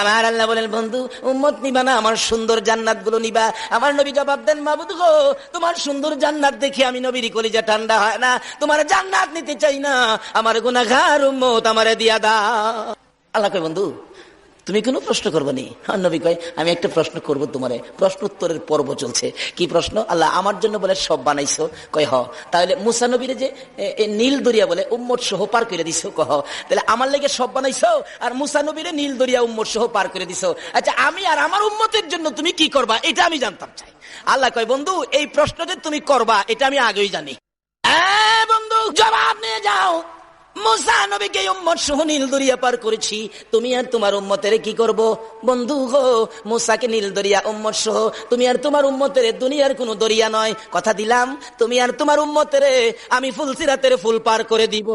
আমার আল্লাহ বলেন, বন্ধু উম্মত নিবা না, আমার সুন্দর জান্নাত গুলো নিবা। আমার নবী জবাব দেন, মাবুদ গো, তোমার সুন্দর জান্নাত দেখে আমি নবীর কলিজা ঠান্ডা হয় না, তোমার জান্নাত নিতে চাই না, আমার গুনাহগার উম্মত আমারে দিয়া দাও। আল্লাহ কয়, বন্ধু তুমি কোনো প্রশ্ন করবো নি? নবী কয়, আমি একটা প্রশ্ন করবো তোমারে। প্রশ্ন উত্তরের পর্ব চলছে। কি প্রশ্ন? আল্লাহ আমার জন্য বলে সব বানাইছো? কয় হ। তাহলে মুসা নবীরে যে নীল দরিয়া বলে উম্মত সহ পার করে দিছো? কহ। তাহলে আমার লেগে সব বানাইছো আর মুসা নবীরে নীল দরিয়া উম্মত সহ পার করে দিছো। আচ্ছা, আমি আর আমার উম্মতের জন্য তুমি কি করবা এটা আমি জানতাম চাই। আল্লাহ কয়, বন্ধু এই প্রশ্ন যে তুমি করবা এটা আমি আগেই জানি। বন্ধু জবাব নিয়ে যাও। মুসা নবীকে উম্মত সহ নীল দরিয়া পার করেছি, তুমি আর তোমার উম্মতের কি করব? বন্ধু গো, মুসাকে নীল দরিয়া উম্মত সহ, তুমি আর তোমার উম্মতের দুনিয়ার কোন দরিয়া নয়, কথা দিলাম তুমি আর তোমার উম্মতের আমি ফুলসিরাতের ফুল পার করে দিব।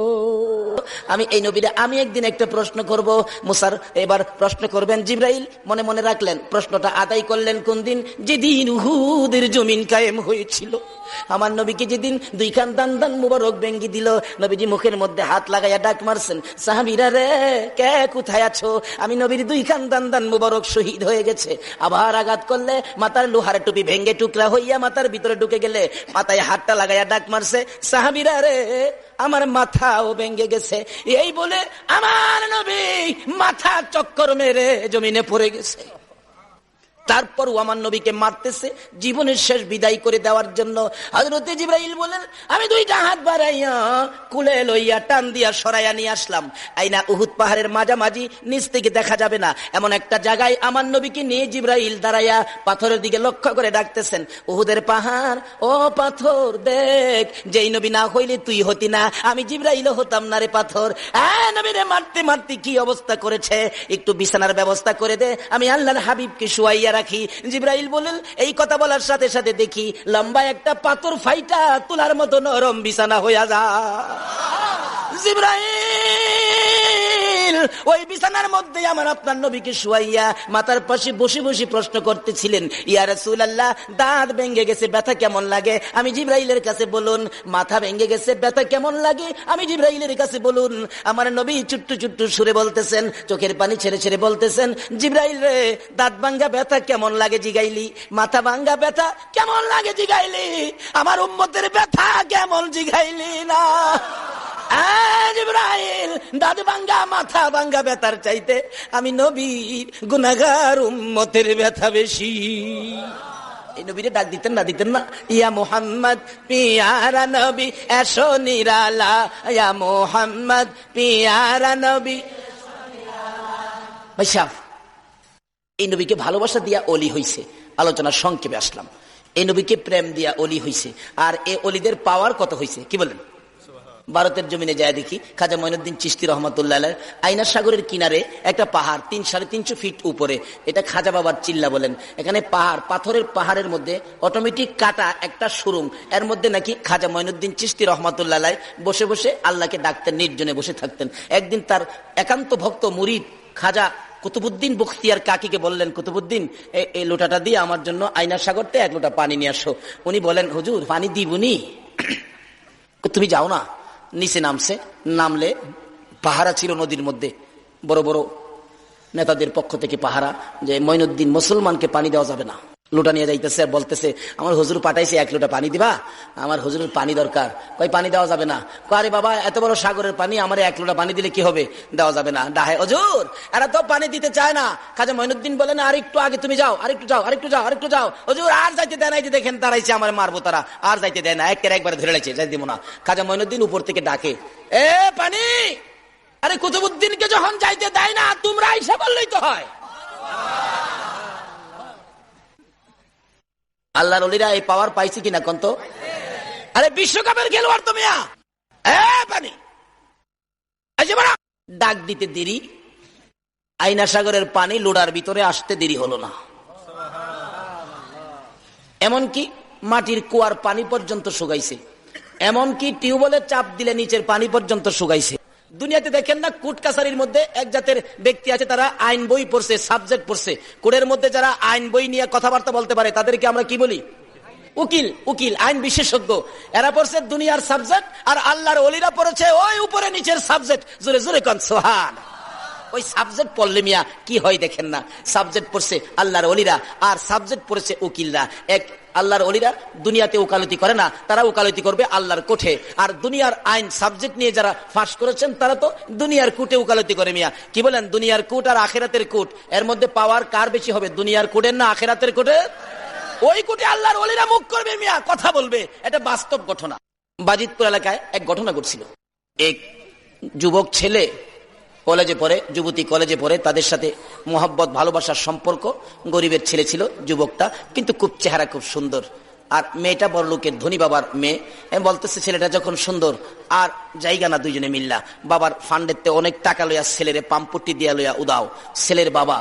আমি এই নবীরা আমি একদিন একটা প্রশ্ন করব। মুসার এবার প্রশ্ন করবেন জিবরাইল, মনে মনে রাখলেন। প্রশ্নটা আদায় করলেন কোন দিন? যেদিন উহুদের জমিন কায়েম হয়েছিল। আমার নবীকে যেদিন দুই খান দান দান মুবারক ভেঙ্গি দিল, নবীজি মুখের মধ্যে হাত লাগাইয়া ডাক মারছেন, সাহাবীরা রে কে কোথায় আছো? আমি নবীর দুই খান দান দান মুবারক শহীদ হয়ে গেছে। আবার আঘাত করলে মাথার লোহার টুপি ভেঙ্গে টুকরা হইয়া মাথার ভিতরে ঢুকে গেলে মাথায় হাতটা লাগাইয়া ডাক মারছে, সাহাবীরা রে আমার মাথাও ভেঙ্গে গেছে। এই বলে আমার নবী মাথা চক্কর মেরে জমিনে পড়ে গেছে। তারপর আমার নবীকে মারতেছে জীবনের শেষ বিদায় করে দেওয়ার জন্য। হযরত জিবরাইল বলেন, আমি দুইটা হাত বাড়াইয়া কুলে লইয়া টান দিয়া সরাইয়া নিয়ে আসলাম। আইনা উহুদ পাহাড়ের মাঝামাঝি, নিচ থেকে দেখা যাবে না এমন একটা জায়গায় আমার নবীকে নিয়ে জিবরাইল দাঁড়াইয়া পাথরের দিকে লক্ষ্য করে ডাকতেছেন, উহুদের পাহাড় ও পাথর দেখ, যেই নবী না হইলে তুই হতি না, আমি জিবরাইল হতাম না রে পাথর। নবীরে মারতে মারতে কি অবস্থা করেছে, একটু বিছানার ব্যবস্থা করে দে, আমি আল্লাহর হাবিবকে শুয়াইয়া রাখি। জিবরাইল বলেন, এই কথা বলার সাথে সাথে দেখি লম্বা একটা পাথর ফাইটা তুলার মতো নরম বিছানা হইয়া যায়। জিবরাইল ওই বিছানার মধ্যে আমার আপনার নবীকে শুয়াইয়া মাথার পাশে বসে বসে প্রশ্ন করতেছিলেন, ইয়া রাসূলুল্লাহ দাঁত ভেঙে গেছে, ব্যথা কেমন লাগে? আমি জিবরাইলের কাছে বলুন। মাথা ভেঙে গেছে, ব্যথা কেমন লাগে? আমি জিবরাইলের কাছে বলুন। আমার নবী চুট্টু চুট্টু সুরে বলতেছেন, চোখের পানি ছেড়ে ছেড়ে বলতেছেন, জিবরাইল রে দাঁত ভাঙ্গা ব্যথা কেমন লাগে জিগাইলি, মাথা ভাঙ্গা ব্যথা কেমন লাগে জিগাইলি, আমার উম্মতের ব্যথা কেমন জিগাইলি না। জিবরাইল দাঁত ভাঙ্গা মাথা ভাঙ্গা ব্যথার চাইতে আমি নবীর গুনাহগার উম্মতের ব্যথা বেশি। এই নবীরে ডাক দিতেন না, দিতেন না? ইয়া মুহাম্মদ পিয়ারা নবী এসো নিরালা, ইয়া মুহাম্মদ পিয়ারা নবী। ভাই সাহেব, এই নবীকে ভালোবাসা দিয়া অলি হইছে। আলোচনা সংক্ষেপে আসলাম। এই নবীকে প্রেম দিয়া অলি হইছে। আর এই অলিদের পাওয়ার কত হইছে কি বলেন? ভারতের জমিনে যায় দেখি, খাজা মঈনুদ্দিন চিশতি রহমাতুল্লাহ আলাইহ আইনা সাগরের কিনারে একটা পাহাড় 3-3.5 ফিট উপরে, এটা খাজা বাবার চিল্লা বলেন। এখানে পাহাড়, পাথরের পাহাড়ের মধ্যে অটোমেটিক কাটা একটা সুরুং, এর মধ্যে নাকি খাজা মঈনুদ্দিন চিশতি রহমাতুল্লাহ আলাইহ বসে বসে আল্লাহকে ডাকতেন, নির্জনে বসে থাকতেন। একদিন তার একান্ত ভক্ত মুরিদ খাজা কুতুবুদ্দিন বখতিয়ার কাকিকে বললেন, কুতুবুদ্দিন এই লোটাটা দিয়ে আমার জন্য আইনা সাগরতে 1 লোটা পানি নিয়ে আসো। উনি বলেন, হুজুর পানি দিবনি, তুমি যাও না। নিচে নামছে, নামলে পাহারা ছিল নদীর মধ্যে, বড় বড় নেতাদের পক্ষ থেকে পাহারা, যে মঈনুদ্দিন মুসলমানকে পানি দেওয়া যাবে না। লোটা নিয়ে যাইতেছে, বলতেছে, আমার হুজুর পাঠাইছে 1 লোটা পানি দিবা, আমার হুজুরের পানি দরকার। কই পানি দেওয়া যাবে না। আরে বাবা, এত বড় সাগরের পানি, আমার 1 লোটা পানি দিলে কি হবে, দেওয়া যাবে না। ডাহে, হুজুর এরা তো পানি দিতে চায় না। খাজা মঈনুদ্দিন বলেন, আর একটু আগে তুমি যাও, আরেকটু যাও, আরেকটু যাও, আরেকটু যাও। হুজুর আর যাইতে দেয় না, এই যে দেখেন তারাইছে, আমার মারবো তারা, আর যাইতে দেয় না, একবারে ধরে লাইছে, যাই দিব না। খাজা মঈনুদ্দিন উপর থেকে ডাকে, এ পানি, আরে কুতুবুদ্দিনকে যখন যাইতে দেয় না তোমরা আইসা বললেই তো হয়। আল্লাহর ওলিরা এই পাওয়ার পাইছি কিনা কোন তো? আরে বিশ্বকাপের খেলোয়াড় তুমি, পানি ডাক দিতে দেরি, আইনা সাগরের পানি লোড়ার ভিতরে আসতে দেরি হলো না। এমনকি মাটির কুয়ার পানি পর্যন্ত শুকাইছে, এমনকি টিউবওয়েলের চাপ দিলে নিচের পানি পর্যন্ত শুকাইছে। দুনিয়াতে দেখেন না, কোর্ট কাছারির মধ্যে এক জাতের ব্যক্তি আছে, তারা আইন বই পড়ছে, সাবজেক্ট পড়ছে। কোর্টের মধ্যে যারা আইন বই নিয়ে কথাবার্তা বলতে পারে তাদেরকে আমরা কি বলি? উকিল। উকিল, আইন বিশেষজ্ঞ। এরা পড়ছে দুনিয়ার সাবজেক্ট, আর আল্লাহর ওলিরা পড়েছে ওই উপরে নিচের সাবজেক্ট। জোরে জোরে কোন সুবহান। ওই সাবজেক্ট পড়লে মিয়া কি হয় দেখেন না, সাবজেক্ট পড়ছে আল্লাহর ওলিরা আর সাবজেক্ট পড়েছে উকিলরা। এক আল্লাহর ওলিরা দুনিয়াতে ওকালতি করে না, তারা ওকালতি করবে আল্লাহর কোর্টে। আর দুনিয়ার আইন সাবজেক্ট নিয়ে যারা ফাঁস করেছেন তারা তো দুনিয়ার কোর্টে ওকালতি করে মিয়া। কি বলেন, দুনিয়ার কোর্ট আর আখেরাতের কোর্ট, এর মধ্যে পাওয়ার কার বেশি হবে, দুনিয়ার কোর্টের না আখেরাতের কোর্টের? ওই কোর্টে আল্লাহর ওলিরা মুখ করবে মিয়া, কথা বলবে। এটা বাস্তব ঘটনা। বাজিতপুর এলাকায় এক ঘটনা ঘটছিল। এক যুবক ছেলে কলেজে পড়ে, যুবতী কলেজে পড়ে, তাদের সাথে মোহাব্বত ভালোবাসার সম্পর্ক। গরিবের ছেলে ছিল যুবকটা, কিন্তু খুব চেহারা খুব সুন্দর। আর মেয়েটা বড় লোকের ধনী বাবার মেয়ে। বলতেছে ছেলেটা যখন সুন্দর আর জায়গা না, দুইজনে মিল্লা বাবার ফান্ডেতে অনেক টাকা লইয়া ছেলেরে পাম্পটি দিয়া লইয়া উদাও। ছেলের বাবা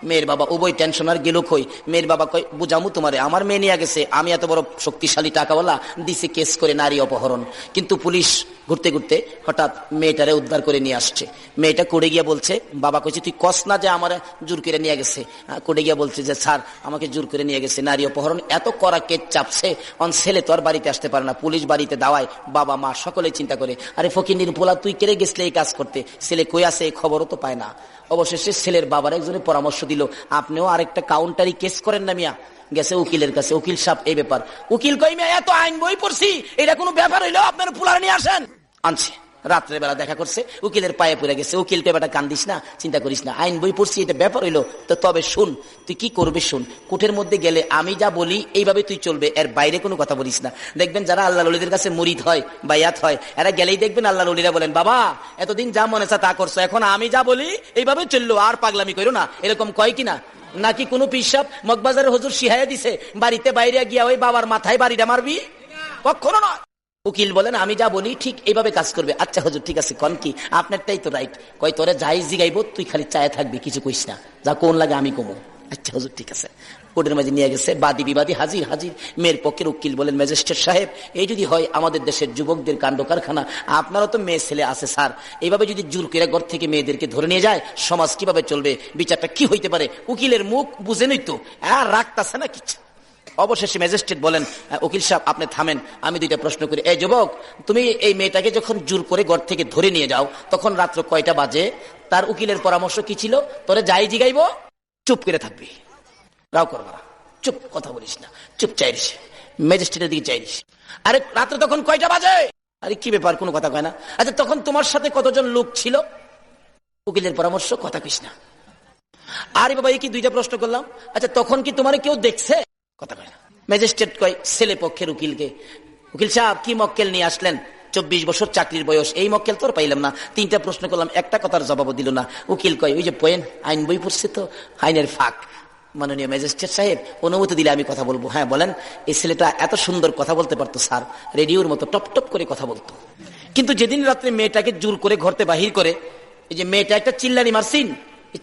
মেয়ের বাবা উভয় টেনশন। আর গেল কই, মেয়ের বাবা কই বুঝামু তোমারে, আমার মেয়ে নিয়ে গেছে, আমি এত বড় শক্তিশালী টাকাওয়ালা, দিছে কেস করে নারী অপহরণ। কিন্তু পুলিশ ঘুরতে ঘুরতে হঠাৎ মেয়েটারে উদ্ধার করে নিয়ে আসছে। মেয়েটা কোর্টে গিয়া বলছে, বাবা কইছে তুই কস না যে আমার জোর করে নিয়ে গেছে। কোর্টে গিয়া বলছে যে স্যার আমাকে জোর করে নিয়ে গেছে, নারী অপহরণ, এত কড়া কেস চাপছে, অন ছেলে তো আর বাড়িতে আসতে পারে না, পুলিশ বাড়িতে দাওয়ায়, বাবা মা সকলে চিন্তা করে আরে ফকিন্নির পোলা তুই কেড়ে গেছলে এই কাজ করতে, ছেলে কই আছে এই খবরও তো পায় না। অবশেষে ছেলের বাবার একজনের পরামর্শ দিল, আপনিও আরেকটা কাউন্টারি কেস করেন না মিয়া। গেছে উকিলের কাছে, উকিল সাহেব এই ব্যাপার। উকিল কই মিয়া এত আইন বই পড়ছি, এটা কোনো ব্যাপার হইলো, আপনার পুলার নিয়ে আসেন। আনছে, রাত্রে বেলা দেখা করছে, উকিলের পায়ে পড়ে গেছে। উকিলকে বেটা কান্দিস না, চিন্তা করিস না, আইন বই পড়ছি, এটা ব্যাপার হইলো তো। তবে শুন, তুই কি করবে শুন, কোর্টের মধ্যে গেলে আমি যা বলি এইভাবে তুই চলবে, এর বাইরে কোনো কথা বলিস না। দেখবেন যারা আল্লাহ ওলিদের কাছে মুরিদ হয়, বাইয়াত হয়, এরা গেলেই দেখবেন আল্লাহ ওলিরা বলেন, বাবা এতদিন যা মনে চা তা করছো, এখন আমি যা বলি এইভাবে চললো, আর পাগলামি করো না। এরকম কয় কিনা? নাকি কোনো পিসাব মগবাজারের হুজুর শিহাইয়া দিছে, বাড়িতে বাইরে গিয়া ওই বাবার মাথায় বাড়িটা মারবি? কখনো নয়। উকিল বলেন আমি যা বলি ঠিক এইভাবে কাজ করবে। আচ্ছা হুজুর ঠিক আছে, কন কি? আপনারটাই তো রাইট। কয় তোরে যাই জিগাইব তুই খালি চায়ে থাকবি, কিছু কইস না, যা কোন লাগে আমি কমো। আচ্ছা হুজুর ঠিক আছে। কোর্টের মাঝে নিয়ে গেছে, বাদী বিবাদী হাজির হাজির। মেয়ের পক্ষের উকিল বলেন, ম্যাজিস্ট্রেট সাহেব এই যদি হয় আমাদের দেশের যুবকদের কাণ্ড কারখানা, আপনারও তো মেয়ে ছেলে আছে স্যার, এইভাবে যদি জোর করে ঘর থেকে মেয়েদেরকে ধরে নিয়ে যায় সমাজ কিভাবে চলবে, বিচারটা কি হইতে পারে? উকিলের মুখ বুঝে নই তো, আর রাখতাছে না কিছু। অবশেষে ম্যাজিস্ট্রেট বলেন, উকিল সাহেব আপনি থামেন, আমি দুইটা প্রশ্ন করি। এই যুবক, তুমি এই মেয়েটাকে যখন জোর করে ঘর থেকে ধরে নিয়ে যাও তখন রাত্র কয়টা বাজে? তার উকিলের পরামর্শ কি ছিল? তোরে যাই জিগাইব চুপ করে থাকবি, রাও করবা না, চুপ, কথা বলিস না, চুপ চাইরিস, ম্যাজিস্ট্রেটের দিকে চাইরিস। আরে রাত্রে তখন কয়টা বাজে? আরে কি ব্যাপার, কোনো কথা কয় না। আচ্ছা তখন তোমার সাথে কতজন লোক ছিল? উকিলের পরামর্শ, কথা কইস না। আরে বাবা এই কি দুইটা প্রশ্ন করলাম। আচ্ছা তখন কি তোমার কেউ দেখছে? কথা কয় না। ম্যাজিস্ট্রেট কয় ছেলে পক্ষের উকিলকে, উকিল সাহেব কি মক্কেল নিয়ে আসলেন? 24 বছর চাকরির বয়স, এই মক্কেল তোর পাইলাম না। তিনটা প্রশ্ন করলাম, একটা কথার জবাবও দিল না। উকিল কয় ওই যে পয়েন্ট, আইন বই পড়ছে তো, আইনের ফাঁক। মাননীয় ম্যাজিস্ট্রেট সাহেব অনুমতি দিলে আমি কথা বলবো। হ্যাঁ বলেন। এই ছেলেটা এত সুন্দর কথা বলতে পারতো স্যার, রেডিওর মতো টপ টপ করে কথা বলতো, কিন্তু যেদিন রাত্রে মেয়েটাকে জোর করে ঘরতে বাহির করে, এই যে মেয়েটা একটা চিল্লানি মারছিন,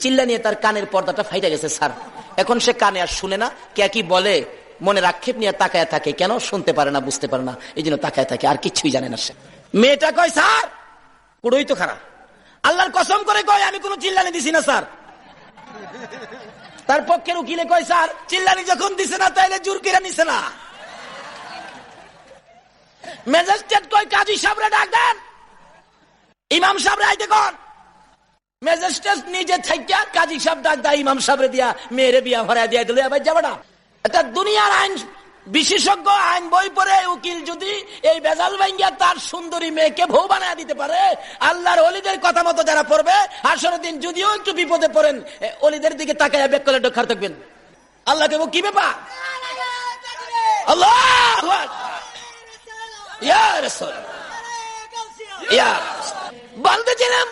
চিল্লা নিয়ে তার কানের পর্দাটা ফাইটা গেছে স্যার। এখন সে কানে আর শুনে না, কে কি বলে মনের আক্ষেপ নিয়ে তাকায় থাকে, কেন শুনতে পারে না, বুঝতে পারে না, এই জন্য তাকায় থাকে, আর কিছুই জানে না সে। মেয়েটা কয় স্যার পুরোই তো খারাপ, আল্লাহর কসম করে কয় আমি কোনো চিল্লানি দিছি না স্যার। তার পক্ষের উকিলে কয় স্যার চিল্লানি যখন দিছে না তাইলে জোর করে নিছে না। ম্যাজিস্ট্রেট কয় কাজী সাহেবরে ডাক দেন, ইমাম সাহেবরে আইতে কোন। ম্যাজিস্ট্রেট নিজে থাইকা কাজী সাহেব ডাক দেয়, ইমাম সাহেবরে দিয়া মেয়েরে বিয়া ভরা দিয়া দিলে আবার যাবে না। এটা দুনিয়ার আইন বিশেষজ্ঞ, আইন বই পড়ে উকিল যদি এই বেজাল ভাঙ্গিয়া তার সুন্দরী মেয়েকে বউ বানায় দিতে পারে, আল্লাহর ওলিদের কথা মতো যারা পড়বে আসরের দিন যদিও একটু বিপদে পড়েন ওলিদের দিকে তাকায় বেক করে ডকার থাকবেন। আল্লাহকে কি ব্যাপার? আল্লাহু আকবার, ইয়া রাসূল, ইয়া বলতেছিলাম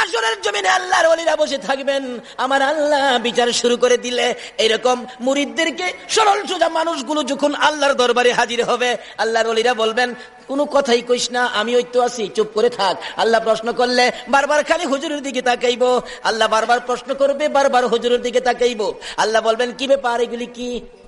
আসরের জমিনে আল্লাহর ওলিরা বসে থাকবেন, আমার আল্লাহ বিচার শুরু করে দিলে এরকম মুরিদদেরকে, সরল সোজা মানুষগুলো যখন আল্লাহর দরবারে হাজির হবে, আল্লাহর ওলিরা বলবেন কোনো কথাই কইস না, আমি ওই তো আছি, চুপ করে থাক। আল্লাহ প্রশ্ন করলে বারবার খালি হুজুরের দিকে তাকাইব, আল্লাহ বারবার প্রশ্ন করবে, বারবার হুজুরের দিকে তাকাইব। আল্লাহ বলবেন কি ব্যাপার, এগুলি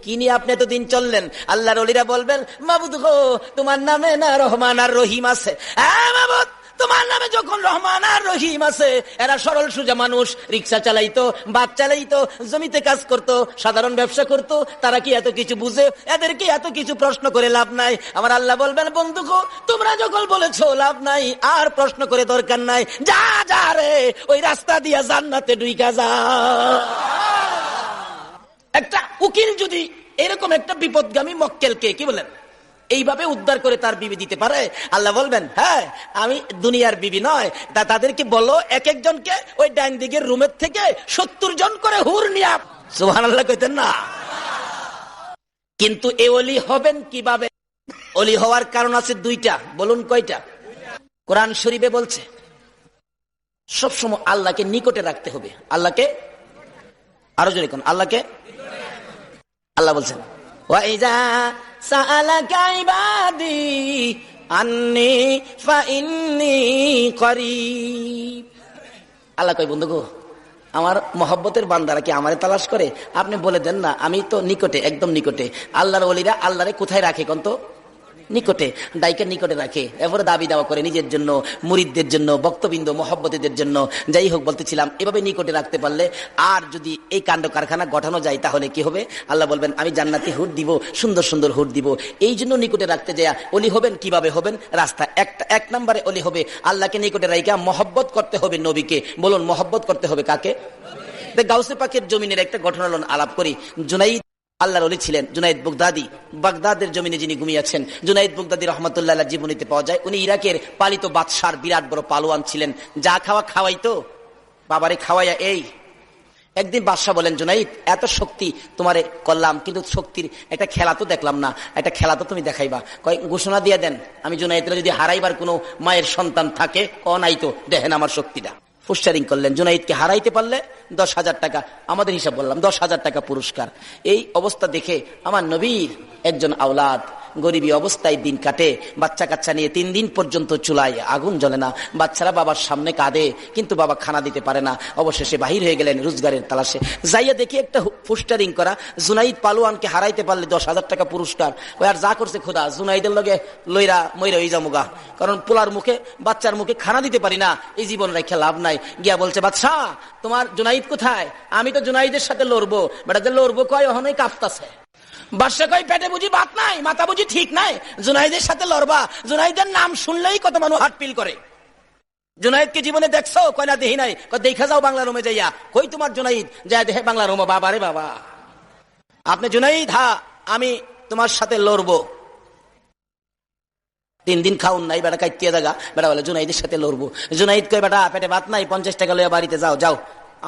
কি নিয়ে আপনি এতদিন চললেন? আল্লাহর ওলিরা বলবেন মাবুদ গো, তোমার নামে না রহমান আর রহিম আছে। হ্যাঁ মাবুদ, তোমার নামে যখন রহমান আর রহিম আছে, এরা সরল সোজা মানুষ, রিক্সা চালাইতো, বাস চালাইতো, জমিতে কাজ করতো, সাধারণ ব্যবসা করতো, তারা কি এত কিছু বুঝে? এদেরকে এত কিছু প্রশ্ন করে লাভ নাই। আমার আল্লাহ বলবেন, বন্ধু গো, তোমরা যখন বলেছো লাভ নাই, আর প্রশ্ন করে দরকার নাই, যা যা রে ওই রাস্তা দিয়া জান্নাতে ঢুইকা যা। একটা উকিল যদি এরকম একটা বিপদগামী মক্কেলকে কি বলেন এইভাবে উদ্ধার করে তার বিবি দিতে পারে, আল্লাহ বলবেন, হ্যাঁ আমি দুনিয়ার বিবি নয়, তাদেরকে বলো এক একজনকে ওই ডাইন দিকের রুমের থেকে 70 জন করে হুর নিয়া। সুবহানাল্লাহ কইতেন না? কিন্তু এ ওলি হবেন কিভাবে? ওলি হওয়ার কারণ আছে দুইটা। বলুন কয়টা? কোরআন শরীফে বলছে সবসময় আল্লাহকে নিকটে রাখতে হবে। আল্লাহকে আরো জোরে কোন? আল্লাহকে। আল্লাহ বলছেন, ওয়াইজা সাআলাকা ইবাদি আন্নী ফাইন্নী করিব। আল্লাহ কয়, বন্ধু গো, আমার মহব্বতের বান্দারা কি আমারে তালাশ করে? আপনি বলে দেন না, আমি তো নিকটে, একদম নিকটে। আল্লাহর ওলিরা আল্লাহরে কোথায় রাখে কোন তো? নিকটে। ডাইকে নিকটে রাখে, এরপরে দাবি দাওয়া করে নিজের জন্য, মুরিদদের জন্য, ভক্তবৃন্দ, মহব্বতীদের জন্য। যাই হোক, বলতেছিলাম এভাবে নিকটে রাখতে পারলে আর যদি এই কাণ্ড কারখানা গঠানো যায় তাহলে কি হবে? আল্লাহ বলবেন, আমি জান্নাতি হুর দিব, সুন্দর সুন্দর হুর দিব। এই জন্য নিকটে রাখতে যায়। ওলি হবেন কিভাবে হবেন? রাস্তা এক নম্বরে ওলি হবে আল্লাহকে নিকটে রাইখা মহব্বত করতে হবে নবীকে। বলুন, মহব্বত করতে হবে কাকে? গাউসে পাকের জমিনের একটা ঘটনা আলাপ করি। জুনাইদ আল্লাহর ওলি ছিলেন, জুনাইদ বুগদাদি। বাগদাদের জমিনে যিনি ঘুমিয়েছেন, জুনাইদ বুগদাদি রহমতুল্লাহ জীবনীতে পাওয়া যায়। উনি ইরাকের পালিত বাদশার বিরাট বড় পালোয়ান ছিলেন। যা খাওয়া খাওয়াইতো, বাবারে খাওয়াইয়া। এই একদিন বাদশা বলেন, জুনাইদ এত শক্তি তোমারে করলাম, কিন্তু শক্তির একটা খেলা তো দেখলাম না, একটা খেলা তো তুমি দেখাইবা। কয় ঘোষণা দিয়ে দেন, আমি জুনাইদের যদি হারাইবার কোনো মায়ের সন্তান থাকে, নাই তো দেখেন আমার শক্তিটা। পুস্টারিং করলেন, জুনাইদকে হারাইতে পারলে 10,000 টাকা, আমাদের হিসাব বললাম 10,000 টাকা পুরস্কার। এই অবস্থা দেখে আমার নবীর একজন আওলাদ গরিবী অবস্থায় দিন কাটে, বাচ্চা কাচ্চা নিয়ে 3 দিন পর্যন্ত চুলায় আগুন জ্বলে না। বাচ্চারা বাবার সামনে কাঁদে, কিন্তু বাবা খানা দিতে পারে না। অবশেষে বাহির হয়ে গেলেন রোজগারের তালাশে। যাইয়া দেখি একটা পোস্টারিং করা, জুনাইদ পালোয়ানকে হারাইতে পারলে 10,000 টাকা পুরস্কার। ওই আর যা করছে খোদা, জুনাইদের লগে লইরা মইরা হয়ে যামুগা, কারণ পোলার মুখে, বাচ্চার মুখে খানা দিতে পারি না, এই জীবন রেখে লাভ নাই। গিয়া বলছে, বাদশা তোমার জুনাইদ কোথায়? আমি তো জুনাইদের সাথে লড়বো। বেটা যে লড়বো কয়, ওখানেই কাঁপতাছে। বাদশা কয়, পেটে বুঝি ভাত নাই, মাথা বুঝি ঠিক নাই, জুনাইদের সাথে লড়বা? জুনাইদের নাম শুনলেই কত মানুষ হার্ট ফিল করে। জুনাইদকে জীবনে দেখছো? কয় না দেখি নাই। দেখা যাও বাংলা রুমে যাইয়া। কই তোমার জুনাইদ? যায় দেখে বাংলা রুমে। বাবা রে বাবা, আপনি জুনাইদ? হ্যাঁ, আমি তোমার সাথে লড়বো। 3 দিন খাউন নাই, বেটা কাইতিয়া জায়গা। বেটা বলে, জুনাইদের সাথে লড়বো। জুনাইদ কয়, বেটা পেটে ভাত নাই, 50 টাকা লইয়া বাড়িতে যাও, যাও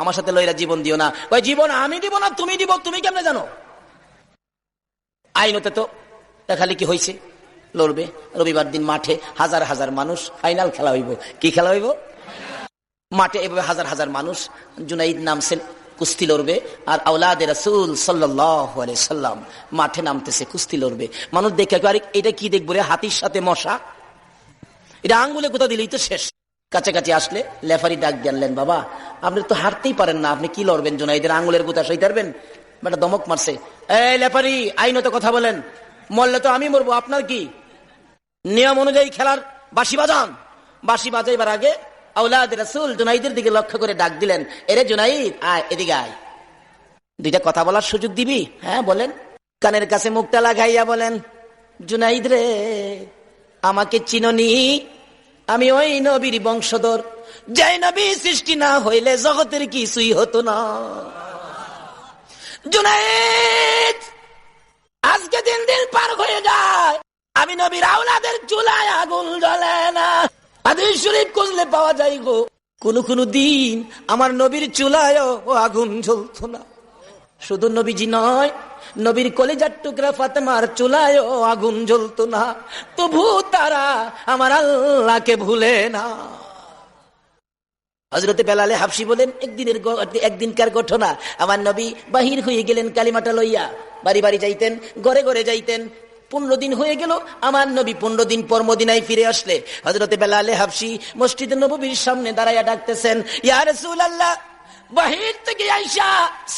আমার সাথে লইরা জীবন দিও না। কয়, জীবন আমি দিব না, তুমি দিব। তুমি কেমনে জানো? আইনতে তো দেখালে কি হয়েছে, লড়বে। রবিবার দিন মাঠে হাজার হাজার মানুষ, ফাইনাল খেলা হইব। কি খেলা হইব? মাঠে এভাবে হাজার হাজার মানুষ। জুনাইদ নামছেন, কুস্তি লড়বে। আর আওলাদে রাসূল সাল্লাল্লাহু আলাইহি সাল্লাম মাঠে নামতেছে, কুস্তি লড়বে। মানুষ দেখে, আরে এটা কি দেখবো রে, হাতির সাথে মশা, এটা আঙ্গুলে কোথা দিলেই তো শেষ। কাছাকাছি আসলে লেফারি ডাক জানলেন, বাবা আপনি তো হারতেই পারেন না, আপনি কি লড়বেন? জুনাইদের আঙ্গুলের গোতা সই পারবেন? বেটা দমক মারছে, এই লেফারি আইনত কথা বলেন, মরলে তো আমি মরবো, আপনার কি? নিয়ম অনুযায়ী খেলার বাঁশি বাজান। বাঁশি বাজাইবার আগে আওলাদে রাসূল জুনাইদের দিকে লক্ষ্য করে ডাক দিলেন, এরে জুনাইদ আয়, এদিকে আয়, 2টা কথা বলার সুযোগ দিবি? হ্যাঁ বলেন। কানের কাছে মুখটা লাগাইয়া বলেন, জুনাইদ রে, আমাকে চিননি? আমি ওই নবীর বংশধর, যে নবী সৃষ্টি না হইলে জগতের কিছুই হতো না। জুনাইদ, আজকে 3 দিন পার হয়ে যায়, আমি নবীর আওলাদের চুলায় আগুন জ্বলে না। হাদিস শরীফ খুঁজলে পাওয়া যায় গো, কোন দিন আমার নবীর চুলায়ও আগুন জ্বলতো না। শুধু নবীজি নয়, নবীর কলিজার টুকরা ফাতেমার চুলায়ও আগুন জ্বলতো না, তবু তারা আমার আল্লাহকে ভুলে না। হযরতে বেলালে হাবশী বলেন, একদিনকার ঘটনা, আমার নবী বাহির হয়ে গেলেন কালিমাটা লইয়া, বাড়ি বাড়ি যাইতেন, ঘরে ঘরে যাইতেন। 15 দিন হয়ে গেল, আমার নবী 15 দিন পর মদিনায় ফিরে আসলে হযরতে বেলালে হাবশী মসজিদে নববীর সামনে দাঁড়াইয়া ডাকতেছেন, ইয়া রাসূলুল্লাহ, বাহির থেকে আইসা,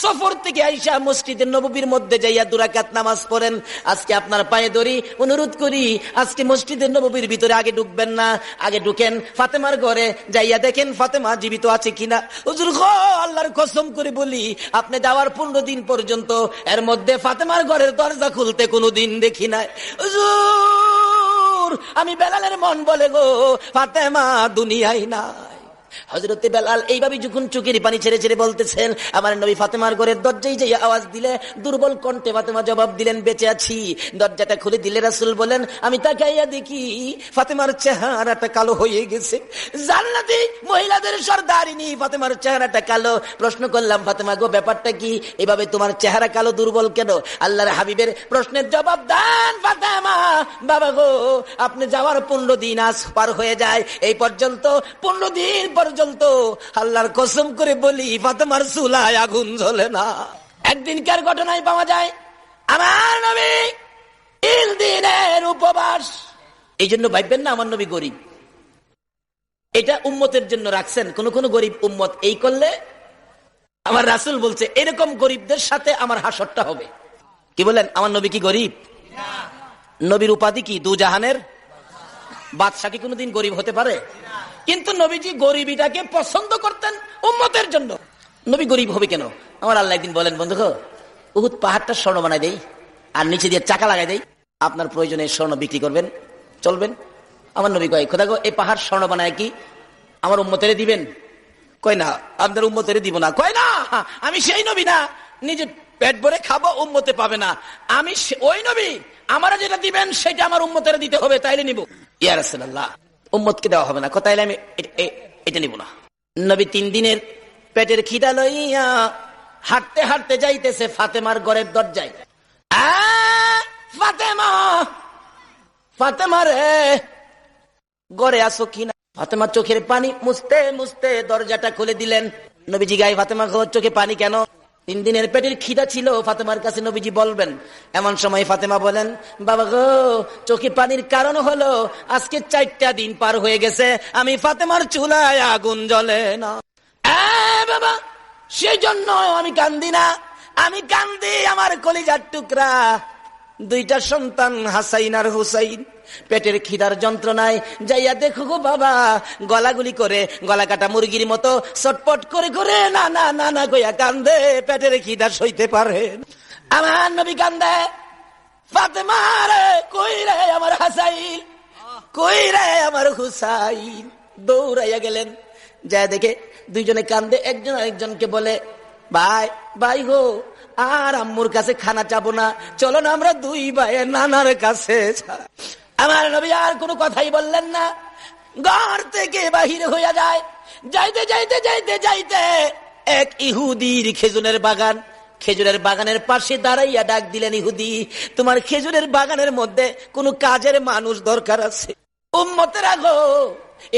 সফর থেকে আইসা মসজিদের নববীর মধ্যে যাইয়া 2 রাকাত নামাজ পড়েন। আজকে আপনার পায়ে ধরি, অনুরোধ করি, আজকে মসজিদের নববীর ভিতরে আগে ঢুকবেন না, আগে ঢুকেন ফাতেমার ঘরে, যাইয়া দেখেন ফাতেমা জীবিত আছে কিনা। হুজুর গো, আল্লাহর কসম করে বলি, আপনি যাওয়ার 15 দিন পর্যন্ত এর মধ্যে ফাতেমার ঘরের দরজা খুলতে কোনোদিন দেখি নাই। হুজুর, আমি বেলালের মন বলে গো, ফাতেমা দুনিয়ায় নাই। হযরতে বেলাল এইভাবে যখন চোখের পানি ছেড়ে ছেড়ে বলতেছেন, আমার নবী ফাতেমার ঘরের দরজায় যে আওয়াজ দিলে, দুর্বল কণ্ঠে ফাতেমা জবাব দিলেন, বেঁচে আছি। দরজাটা খুলে দিলে রাসূল বলেন, আমি তাকাইয়া দেখি ফাতেমার চেহারাটা কালো হয়ে গেছে। জান্নাতি মহিলাদের সরদারিনী ফাতেমার চেহারাটা কালো। প্রশ্ন করলাম, ফাতেমা গো, ব্যাপারটা কি? এভাবে তোমার চেহারা কালো, দুর্বল কেন? আল্লাহর হাবিবের প্রশ্নের জবাব দেন, ফাতেমা বাবা গো, আপনি যাওয়ার 15 দিন আজ পার হয়ে যায়, এই পর্যন্ত 15 দিন পর্যন্ত আল্লাহর কসম করে বলি ফাতেমার চুলায় আগুন জ্বলে না। একদিনকার ঘটনায় পাওয়া যায়, আমার নবী 3 দিনের উপবাস। এই জন্য ভাববেন না আমার নবী গরিব, এটা উম্মতের জন্য রাখছেন। কোন কোন গরিব উম্মত এই করলে আমার রাসূল বলছে এরকম গরিবদের সাথে আমার হাসরটা হবে। কি বলেন, আমার নবী কি গরিব? নবীর উপাধি কি? 2 জাহানের বাদশা। কি কোনোদিন গরিব হতে পারে? কিন্তু নবীজি গরিবিটাকে পছন্দ করতেন উম্মতের জন্য। নবী গরিব হবে কেন? আমার আল্লাহ একদিন বলেন, বন্ধু গো, উহুদ পাহাড়টা স্বর্ণ বানাই দেই আর নিচে দিয়ে চাকা লাগাই দেই, আপনার প্রয়োজনে স্বর্ণ বিক্রি করবেন, চলবেন। আমার নবী কয়, খোদা গো, এই পাহাড় স্বর্ণ বানায় কি আমার উম্মতেরে দিবেন? কয় না, আপনার উম্মতেরে দিব না। কয় না, আমি সেই নবী না, নিজে পেট ভরে খাবো, উম্মতে পাবে না। আমি ওই নবী, আমারা যেটা দিবেন সেটা আমার উম্মতেরে দিতে হবে, তাইলে নিব। ইয়া রাসূলুল্লাহ, উম্মতকে দেওয়া হবে না। তাইলে আমি এটা নিব না। নবী 3 দিনের পেটের খিদা লইয়া হাঁটতে হাঁটতে যাইতেছে ফাতেমার ঘরের দরজায়। ফাতেমা, ফাতেমা রে, ঘরে আসো কিনা? ফাতেমা চোখের পানি মুছতে মুছতে দরজাটা খুলে দিলেন। নবীজি গায়ে, ফাতেমা চোখে পানি কেন? 3 দিনের পেটের খিদা ছিল ফাতেমার কাছে, নবীজি বলবেন। এমন সময় ফাতেমা বলেন, বাবা গো, চোখে পানির কারণ হলো আজকে 4টা দিন পার হয়ে গেছে, আমি ফাতেমার চুলায় আগুন জ্বলে না। বাবা, সেই জন্য আমি কান্দি না, আমি কান্দি আমার কলিজার টুকরা 2টা সন্তান হাসাইন আর হুসাইন পেটের খিদার যন্ত্রণায় যাইয়া দেখো গো বাবা, গলাগুলি করে গলা কাটা মুরগির মতো চটপট করে করে না না না না কইয়া কান্দে, পেটের খিদা সইতে পারে। আমার নবী কান্দে, ফাতেমা রে, কই রে আমার হাসাইন, কই রে আমার হুসাইন? দৌড়াইয়া গেলেন, যায় দেখে 2জনে কান্দে। একজন আরেকজনকে বলে, ভাই ভাই গো, আর আম্মুর কাছে খানা চাবো না, চলো না আমরা 2 ভাই নানার কাছে। আমার নবী আর কোনো কথাই বললেন না, ঘর থেকে বাহির হইয়া যায়। যাইতে যাইতে যাইতে যাইতে এক ইহুদির খেজুরের বাগান, খেজুরের বাগানের পাশে দাঁড়াইয়া ডাক দিলেন, ইহুদি, তোমার খেজুরের বাগানের মধ্যে কোন কাজের মানুষ দরকার আছে? উম্মতেরা গো,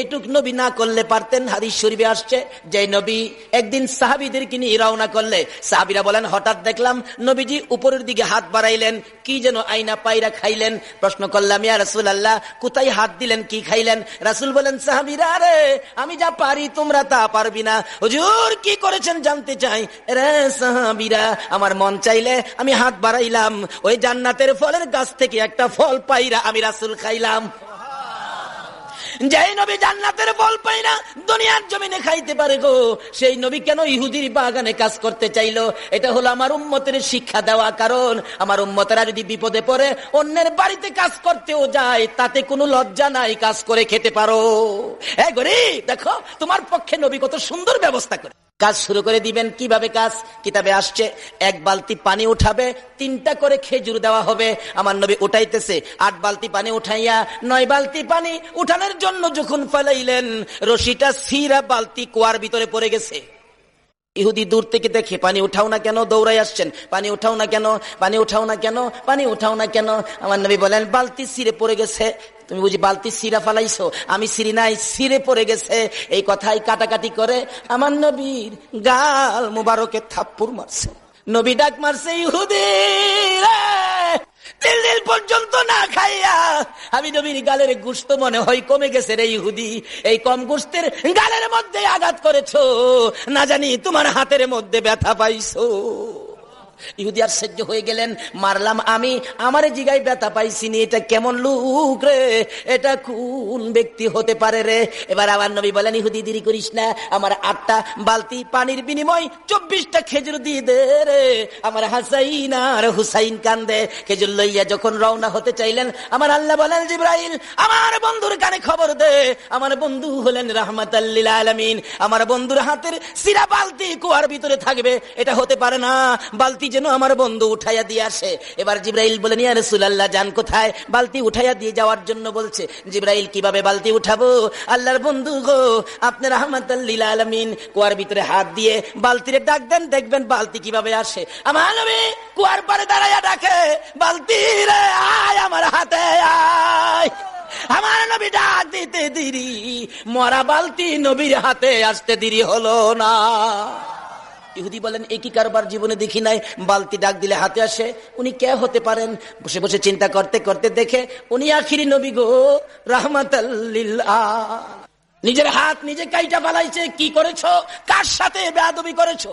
এটুক নবী না করলে পারতেন। হাদিস শরীফে আসছে, যে নবী একদিন সাহাবীদেরকে নিয়ে রওনা করলে, সাহাবীরা বলেন, হঠাৎ দেখলাম নবীজি উপরের দিকে হাত বাড়াইলেন, কি যেন আইনা পায়রা খাইলেন। প্রশ্ন করলাম, ইয়া রাসূলুল্লাহ, কোথায় হাত দিলেন, কি খাইলেন? রাসূল বলেন, সাহাবীরা রে, আমি যা পারি তোমরা তা পারবি না। হুজুর কি করেছেন জানতে চাই? রে সাহাবীরা, আমার মন চাইলে আমি হাত বাড়াইলাম, ওই জান্নাতের ফলের গাছ থেকে একটা ফল পাইরা আমি রাসূল খাইলাম। যেই নবী জান্নাতের ফল পাই না দুনিয়ার জমিনে খাইতে পারে গো, সেই নবী কেন ইহুদির বাগানে কাজ করতে চাইলো? এটা হলো আমার উম্মতের শিক্ষা দেওয়া। কারণ আমার উম্মতেরা যদি বিপদে পড়ে অন্যের বাড়িতে কাজ করতেও যায়, তাতে কোনো লজ্জা নাই, কাজ করে খেতে পারো। এই গরিব, দেখো তোমার পক্ষে নবী কত সুন্দর ব্যবস্থা করে কাজ শুরু করে দিবেন। কিভাবে কাজ? কিতাবে আসছে, 1 বালতি পানি উঠাবে, 3টা করে খেজুর দেওয়া হবে। আমার নবী উঠাইতেছে, 8 বালতি পানি উঠাইয়া 9 বালতি পানি উঠানোর জন্য যখন ফেলাইলেন, রশিটা ছিঁড়া বালতি কুয়ার ভিতরে পড়ে গেছে। ইহুদি দূর থেকে দেখে, পানি উঠাও না কেন? দৌড়াই আসছেন, পানি উঠাও না কেন, পানি উঠাও না কেন, পানি উঠাও না কেন? আমার নবী বলেন, বালতি ছিঁড়ে পড়ে গেছে। তুমি বুঝি বালতি ছিঁড়া ফালাইছো? আমি ছিঁড়ি নাই, ছিঁড়ে পড়ে গেছে। এই কথাই কাটাকাটি করে আমার নবীর গাল মুবারকে থাপ্পড় মারছে। নবী ডাক মারছে, ইহুদি রে, 3 দিন পর্যন্ত না খাইয়া আমি নবীর গালের গোশত মনে হয় কমে গেছে রে ইহুদি, এই কম গোশতের গালের মধ্যে আঘাত করেছো, না জানি তোমার হাতের মধ্যে ব্যথা পাইছো। ইহুদি আশ্চর্য হয়ে গেলেন, মারলাম আমি, আমার জিগায় ব্যথা পাইছি নি, এটা কেমন লোক রে, এটা কোন ব্যক্তি হতে পারে রে। এবার আবার নবী বলেন, ইহুদি দেরি করিস না, আমার 8টা বালতি পানির বিনিময় 24টা খেজুর দিয়ে দে রে। আমার হাসাইন আর হুসাইন কান্দে। খেজুর লইয়া যখন রওনা হতে চাইলেন, আমার আল্লাহ বলেন, জিবরাইল আমার বন্ধুর কানে খবর দে, আমার বন্ধু হলেন রাহমাতাল লিল আলামিন, আমার বন্ধুর হাতের সিরা বালতি কুয়ার ভিতরে থাকবে, এটা হতে পারে না, বালতি যেন আমার বন্ধু উঠাইয়া দিয়ে আসে। এবার জিবরাইল বলেন, ইয়া রাসূলুল্লাহ যান কোথায়? বালতি উঠাইয়া দিয়ে যাওয়ার জন্য বলছে। জিবরাইল কিভাবে বালতি উঠাবো? আল্লাহর বন্ধু গো, আপনি রাহমাতাল লিল আলামিন, কুয়ার ভিতরে হাত দিয়ে বালতিরে ডাক দেন, দেখবেন বালতি কিভাবে আসে। আমার নবী কুয়ার পারে দাঁড়াইয়া ডাকে, বালতি রে আয় আমার হাতে আয়। আমার নবী ডাক দিতে দেরি, মরা বালতি নবীর হাতে আসতে দেরি হলো না। ইহুদি বলেন, একই কারবার জীবনে দেখি নাই, বালতি ডাক দিলে হাতে আসে, উনি কে হতে পারেন? বসে বসে চিন্তা করতে করতে দেখে উনি আখিরি নবী গো, রাহমাতাল লিল আলামিন। নিজের হাত নিজে কাইটা ফালাইছে। কি করেছো? কার সাথে বেয়াদবি করেছো?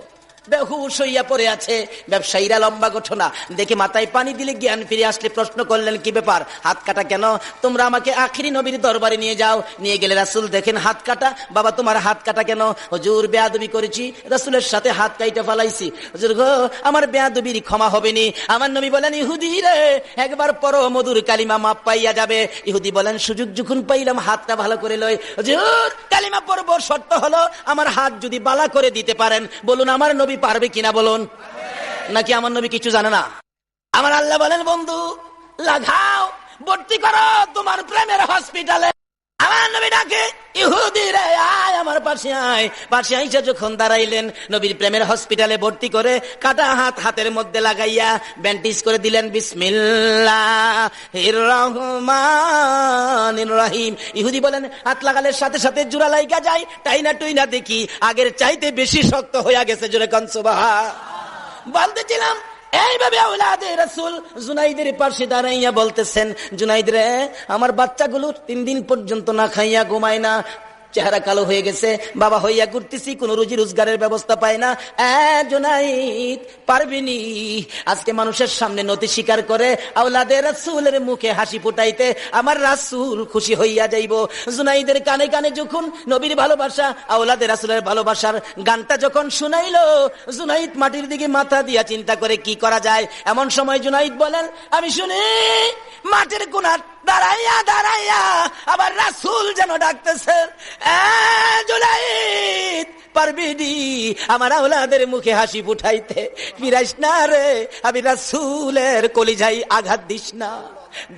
বেহুশ হইয়া পড়ে আছে। ব্যবসায়ীরা লম্বা ঘটনা দেখে মাথায় পানি দিলে জ্ঞান ফিরে আসলে প্রশ্ন করলেন, কি ব্যাপার, হাত কাটা কেন? তোমরা আমাকে আখিরি নবীর দরবারে নিয়ে যাও। নিয়ে গেলে রাসূল দেখেন হাত কাটা। বাবা তোমার হাত কাটা কেন? হুজুর বেয়াদবি করেছি, রাসূলের সাথে হাত কাইটা ফালাইছি। হুজুর গো, আমার বেয়াদবির ক্ষমা হবে নি। আমার নবী বলেন, ইহুদি রে একবার পড়ো, মধুর কালিমা মাপ পাইয়া যাবে। ইহুদি বলেন, সুযোগ যখন পাইলাম হাতটা ভালো করে লই। হুজুর কালিমা পড়ব, শর্ত হলো আমার হাত যদি বালা করে দিতে পারেন। বলুন আমার নবী পারবে কিনা বলুন, নাকি আমার নবী কিছু জানে না? আমার আল্লাহ বলেন, বন্ধু লাগাও, ভর্তি করো তোমার প্রেমের হসপিটালে। আমার নবী ডাকে, ইহুদি রে আয় আমার পাশে আয়। পাশে আইসা যখন দাঁড়াইলেন, নবীর প্রেমের হসপিটালে ভর্তি করে কাটা হাত হাতের মধ্যে লাগাইয়া ব্যান্ডেজ করে দিলেন। বিসমিল্লাহির রহমানির রহিম। ইহুদি বলেন, হাত লাগালের সাথে সাথে জোড়া লাইগা যায়, তাই না টুই না দেখি আগের চাইতে বেশি শক্ত হইয়া গেছে। জোরে কোন সুবহান। বলতেছিলাম এইভাবে আওলাদে রাসূল জুনাইদের পাশে দাঁড়াইয়া বলতেছেন, জুনাইদ রে আমার বাচ্চাগুলো 3 দিন পর্যন্ত না খাইয়া ঘুমায় না, চেহারা কালো হয়ে গেছে, বাবা হইয়া ঘুরতেছি, কোন রুজি রোজগারের ব্যবস্থা পায় না। জুনাইদ পারবিনি আজকে মানুষের সামনে নতি স্বীকার করে আওলাদে রাসূলের মুখে হাসি ফুটাইতে, আমার রাসূল খুশি হইয়া যাইব। জুনাইদের কানে কানে যখন নবীর ভালোবাসা, আওলাদে রাসূলের ভালোবাসার গানটা যখন শুনাইলো, জুনাইদ মাটির দিকে মাথা দিয়া চিন্তা করে কি করা যায়। এমন সময় জুনাইদ বলেন, আমি শুনি মাটির কোণার দাঁড়াইয়া দাঁড়াইয়া আবার রাসূল যেন ডাকতেছেন, জুনাইদ পারবিনি আমার আওলাদের মুখে হাসি ফুটাইতে? ফিরাইস না রে, আমি রাসূলের কলিজায় আঘাত দিস না।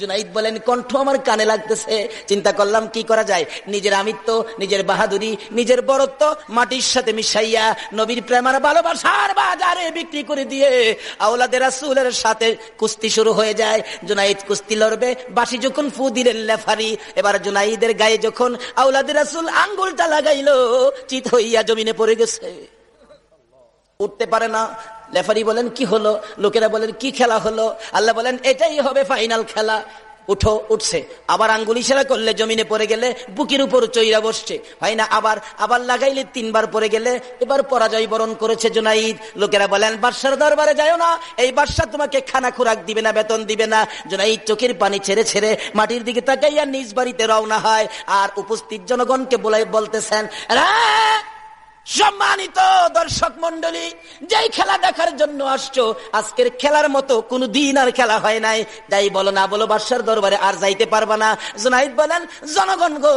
জুনাইদ বলেন, কণ্ঠ আমার কানে লাগতেছে। চিন্তা করলাম কি করা যায়। নিজের আমিত্ব, নিজের বাহাদুরি, নিজের বরত্ব মাটির সাথে মিশাইয়া নবীর প্রেমার ভালোবাসার বাজারে বিক্রি করে দিয়ে আওলাদে রাসূলের সাথে কুস্তি শুরু হয়ে যায়। জুনাইদ কুস্তি লড়বে, বাঁশি যখন ফু দিলেন লেফারি, এবার জুনাইদের গায়ে যখন আওলাদে রাসূল আঙ্গুলটা লাগাইলো, চিত হইয়া জমিনে পড়ে গেছে, উঠতে পারে না। লেফারি বলেন, কি হলো? লোকেরা বলেন, কি খেলা হলো? আল্লাহ বলেন, এটাই হবে ফাইনাল খেলা। উঠো, উঠছে। আবার আঙ্গুল ইশারা করলে জমিনে পড়ে গেলে বুকের উপর চইরা বসছে। হয় না, আবার আবার লাগাইলে 3 বার পড়ে গেলে এবার পরাজয় বরণ করেছে জুনাইদ। লোকেরা বলেন, বাদশার দরবারে যাও না, এই বাদশা তোমাকে খানা খোরাক দিবে না, বেতন দিবে না। জুনাইদ চোখের পানি ছেড়ে ছেড়ে মাটির দিকে তাকাইয়া নিজ বাড়িতে রওনা হয়। আর উপস্থিত জনগণকে বলতেছেন, সম্মানিত দর্শক মন্ডলী, যেই খেলা দেখার জন্য আসছো, আজকের খেলার মতো কোন দিন আর খেলা হয় নাই। যাই বলো না বলো, বাদশার দরবারে আর যাইতে পারবা না। জুনাইদ বলেন, জনগণ গো,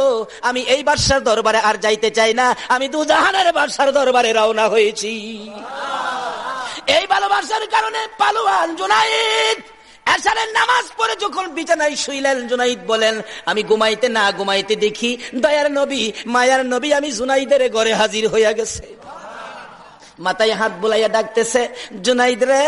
আমি এই বাদশার দরবারে আর যাইতে চাই না, আমি দুজাহানের বাদশার দরবারে রওনা হয়েছি। এই ভালোবাসার কারণে পালোয়ান জুনাইদ এশারের নামাজ পড়ে যখন বিছানায় শুইলেন, জুনাইদ বলেন, আমি ঘুমাইতে না ঘুমাইতে দেখি দয়ার নবী, মায়ার নবী আমি জুনাইদের ঘরে হাজির হইয়া গেছে। মাথায় হাত বুলাইয়া ডাকতেছে, জুনাইদ রে,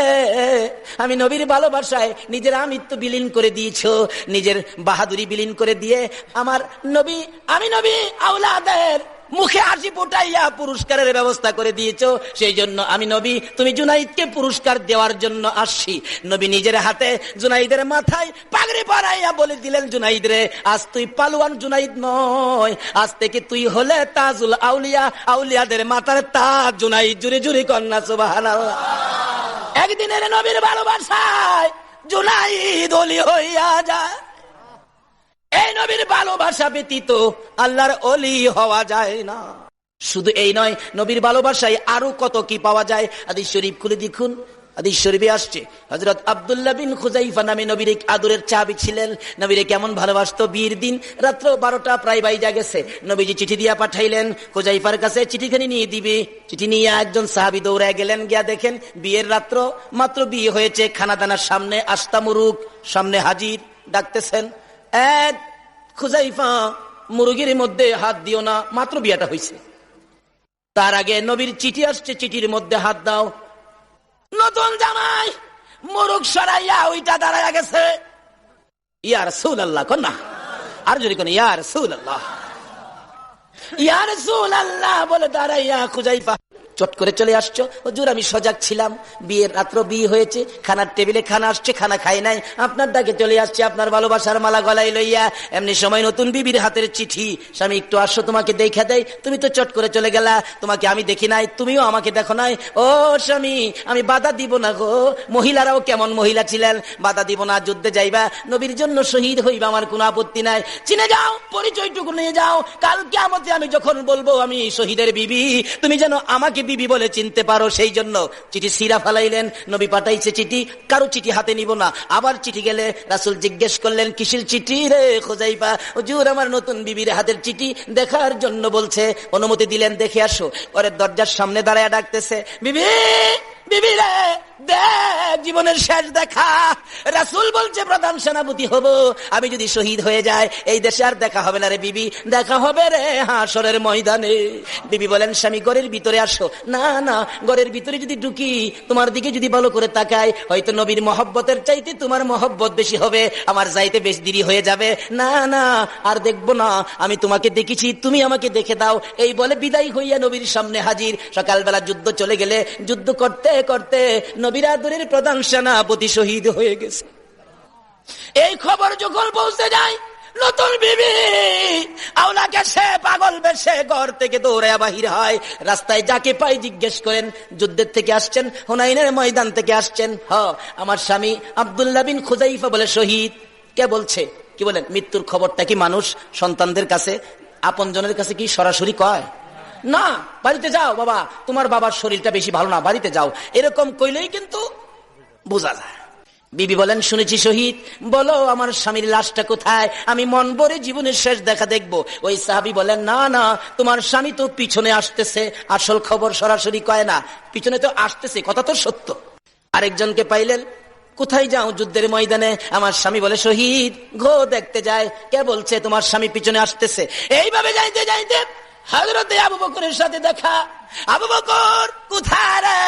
আমি নবীর ভালোবাসায় নিজের আমিত্ব বিলীন করে দিয়েছো, নিজের বাহাদুরি বিলীন করে দিয়ে আমার নবী, আমি নবী আওলাদের মুখে হাসি ফোটাইয়া পুরস্কারের ব্যবস্থা করে দিয়েছো, সেই জন্য আমি নবী তুমি জুনাইদকে পুরস্কার দেওয়ার জন্য আসছি। নবী নিজের হাতে জুনাইদের মাথায় পাগড়ি পরাইয়া বলে দিলেন, জুনাইদ রে, আজ তুই পালোয়ান জুনাইদ নয়, আজ থেকে তুই হলে তাজুল আউলিয়া, আউলিয়াদের মাথার তাজ জুনাইদ। জুরে জুরে কন্যা সুবহানাল্লাহ। একদিনের নবীর ভালোবাসায় জুনাইদ ওলি হইয়া যায়। এই নবীর ভালোবাসা ব্যতীত আল্লাহর ওলি হওয়া যায় না। শুধু এই নয়, নবীর ভালোবাসায় আরো কত কি পাওয়া যায়। হাদিস শরীফ খুলে দেখুন, হাদিস শরীফে আসছে হযরত আব্দুল্লাহ বিন খুযাইফা নামে নবীর এক আদরের চাবি ছিলেন। নবীরে কেমন ভালোবাসতো, বিয়ের দিন রাত্র 12টা প্রায় বাইজা গেছে, নবীজি চিঠি দিয়া পাঠাইলেন খুযাইফার কাছে, চিঠিখানি নিয়ে দিবে। চিঠি নিয়ে একজন সাহাবী দৌড়ায় গেলেন, গিয়া দেখেন বিয়ের রাত্র, মাত্র বিয়ে হয়েছে, খানাদানার সামনে আস্তা মুরুগ সামনে হাজির, ডাকতেছেন, এক খুযাইফা মুরগির মধ্যে হাত দিও না, মাত্র বিয়েটা হয়েছে। তার আগে নবীর চিঠি আসছে, চিঠির মধ্যে হাত দাও। নতুন জামাই মুরুগ সরাইয়া ওইটা দাঁড়ায়া গেছে, ইয়া রাসূলুল্লাহ কন্যা, আর যদি কোন ইয়া রাসূলুল্লাহ, ইয়া রাসূলুল্লাহ বলে দাঁড়াইয়া খুযাইফা চট করে চলে আসছো। হুজুর আমি সজাগ ছিলাম, বিয়ের রাত্র বিয়ে হয়েছে, খানার টেবিলে খানা আসছে, খানা খাই নাই, আপনার ডাকে চলে আসছে আপনার ভালোবাসার মালা গলায় লইয়া। এমনি সময় নতুন বিবির হাতের চিঠি, স্বামী একটু আসো তোমাকে দেখা দেয়, তুমি তো চট করে চলে গেলা, তোমাকে আমি দেখি নাই, তুমিও আমাকে দেখো নাই। ও স্বামী, আমি বাধা দিব না গো, মহিলারাও কেমন মহিলা ছিলেন, বাধা দিব না, যুদ্ধে যাইবা, নবীর জন্য শহীদ হইবা, আমার কোনো আপত্তি নাই, চিনে যাও, পরিচয়টুকু নিয়ে যাও, কাল কিয়ামতে আমি যখন বলবো আমি শহীদের বিবি, তুমি যেন আমাকে বিবি বলে চিনতে পারো। সেই জন্য চিঠি সিরা ফালাইলেন, নবী পাঠাইছে চিঠি, কারো চিঠি হাতে নিব না। আবার চিঠি গেলে রাসূল জিজ্ঞেস করলেন, কিসের চিঠি রে খুযাইফা? হুজুর আমার নতুন বিবির হাতের চিঠি দেখার জন্য বলছে। অনুমতি দিলেন, দেখে আসো। ওরে দরজার সামনে দাঁড়ায় ডাকতেছে, বিবি বিবি রে, দেখ জীবনের শেষ দেখা। রাসূল বলছে প্রধান সেনাপতি হব, আমি যদি শহীদ হয়ে যায় এই দেশে আর দেখা হবে না রে বিবি, দেখা হবে রে হাসরের ময়দানে। বিবি বলেন, স্বামী ঘরের ভিতরে আসো। না না, ঘরের ভিতরে যদি ঢুকি, তোমার দিকে যদি ভালো করে তাকাই, হয়তো নবীর মহব্বতের চাইতে তোমার মহব্বত বেশি হবে, আমার যাইতে বেশ দেরি হয়ে যাবে। না না, আর দেখবো না, আমি তোমাকে দেখেছি, তুমি আমাকে দেখে দাও। এই বলে বিদায় হইয়া নবীর সামনে হাজির। সকালবেলা যুদ্ধ চলে গেলে, যুদ্ধ করতে করতে নবীর আদরের প্রধান সেনাপতি শহীদ হয়ে গেছে। এই খবর যখন পৌঁছে যায়, নতুন বিবি আওলাকে সে পাগল বেশে ঘর থেকে দৌড়ায় বাহির হয়। রাস্তায় যাকে পাই জিজ্ঞেস করেন, যুদ্ধের থেকে আসছেন, হুনাইনের ময়দান থেকে আসছেন? হ, আমার স্বামী আব্দুল্লাহ বিন খুযাইফা বলে শহীদ। কে বলছে? কি বলেন? মৃত্যুর খবরটা কি মানুষ সন্তানদের কাছে, আপনজনের কাছে কি সরাসরি কয়? না, বাড়িতে যাও বাবা, তোমার বাবার শরীরটা বেশি ভালো না, বাড়িতে যাও, এরকম কইলেই কিন্তু বোঝা যায়। বিবি বলেন, শুনেছি শহীদ, বলো আমার স্বামীর লাশটা কোথায়, আমি মন ভরে জীবনের শেষ দেখা দেখবো। ওই সাহাবী বলেন, না না, তোমার স্বামী তো পিছনে আসতেছে, আসল খবর সরাসরি কয় না, পিছনে তো আসতেছে, কথা তো সত্য। আরেকজনকে পাইলেন, কোথায় যাও? যুদ্ধের ময়দানে। আমার স্বামী বলে শহীদ, ঘো দেখতে যায়। কে বলছে? তোমার স্বামী পিছনে আসতেছে। এইভাবে যাইতে যাইতে হযরতে আবু বকরের সাথে দেখা। আবু বকর, কোথায় রে?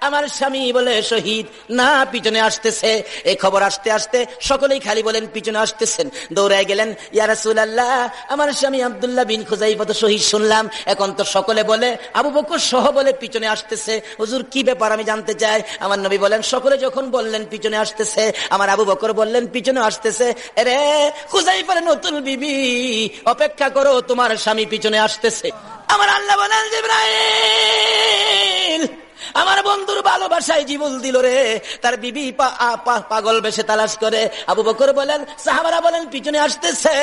আমার স্বামী বলে শহীদ, না পিছনে আসতেছে। এই খবর আসতে আসতে সকলেই খালি বলেন পিছনে আসতেছেন। দৌড়ায় গেলেন, ইয়া রাসূলুল্লাহ, আমার স্বামী আব্দুল্লাহ বিন খুযাইফা তো শহীদ শুনলাম, এখন তো সকলে বলে আবু বকর সহ বলে পিছনে আসতেছে। হুজুর কি ব্যাপার আমি জানতে চাই। আমার নবী বলেন, সকলে যখন বললেন পিছনে আসতেছে, আমার আবু বকর বললেন পিছনে আসতেছে। আরে খুযাইফার নতুন বিবি, অপেক্ষা করো, তোমার স্বামী পিছনে আসতেছে। আমার আল্লাহ বলেন, জিবরাইল আমার বন্ধুর ভালোবাসায় জীবন দিল রে, তার বিবি পাগল বেশে তালাশ করে। আবু বকর বলেন, সাহাবারা বলেন পিছনে আসতেছে।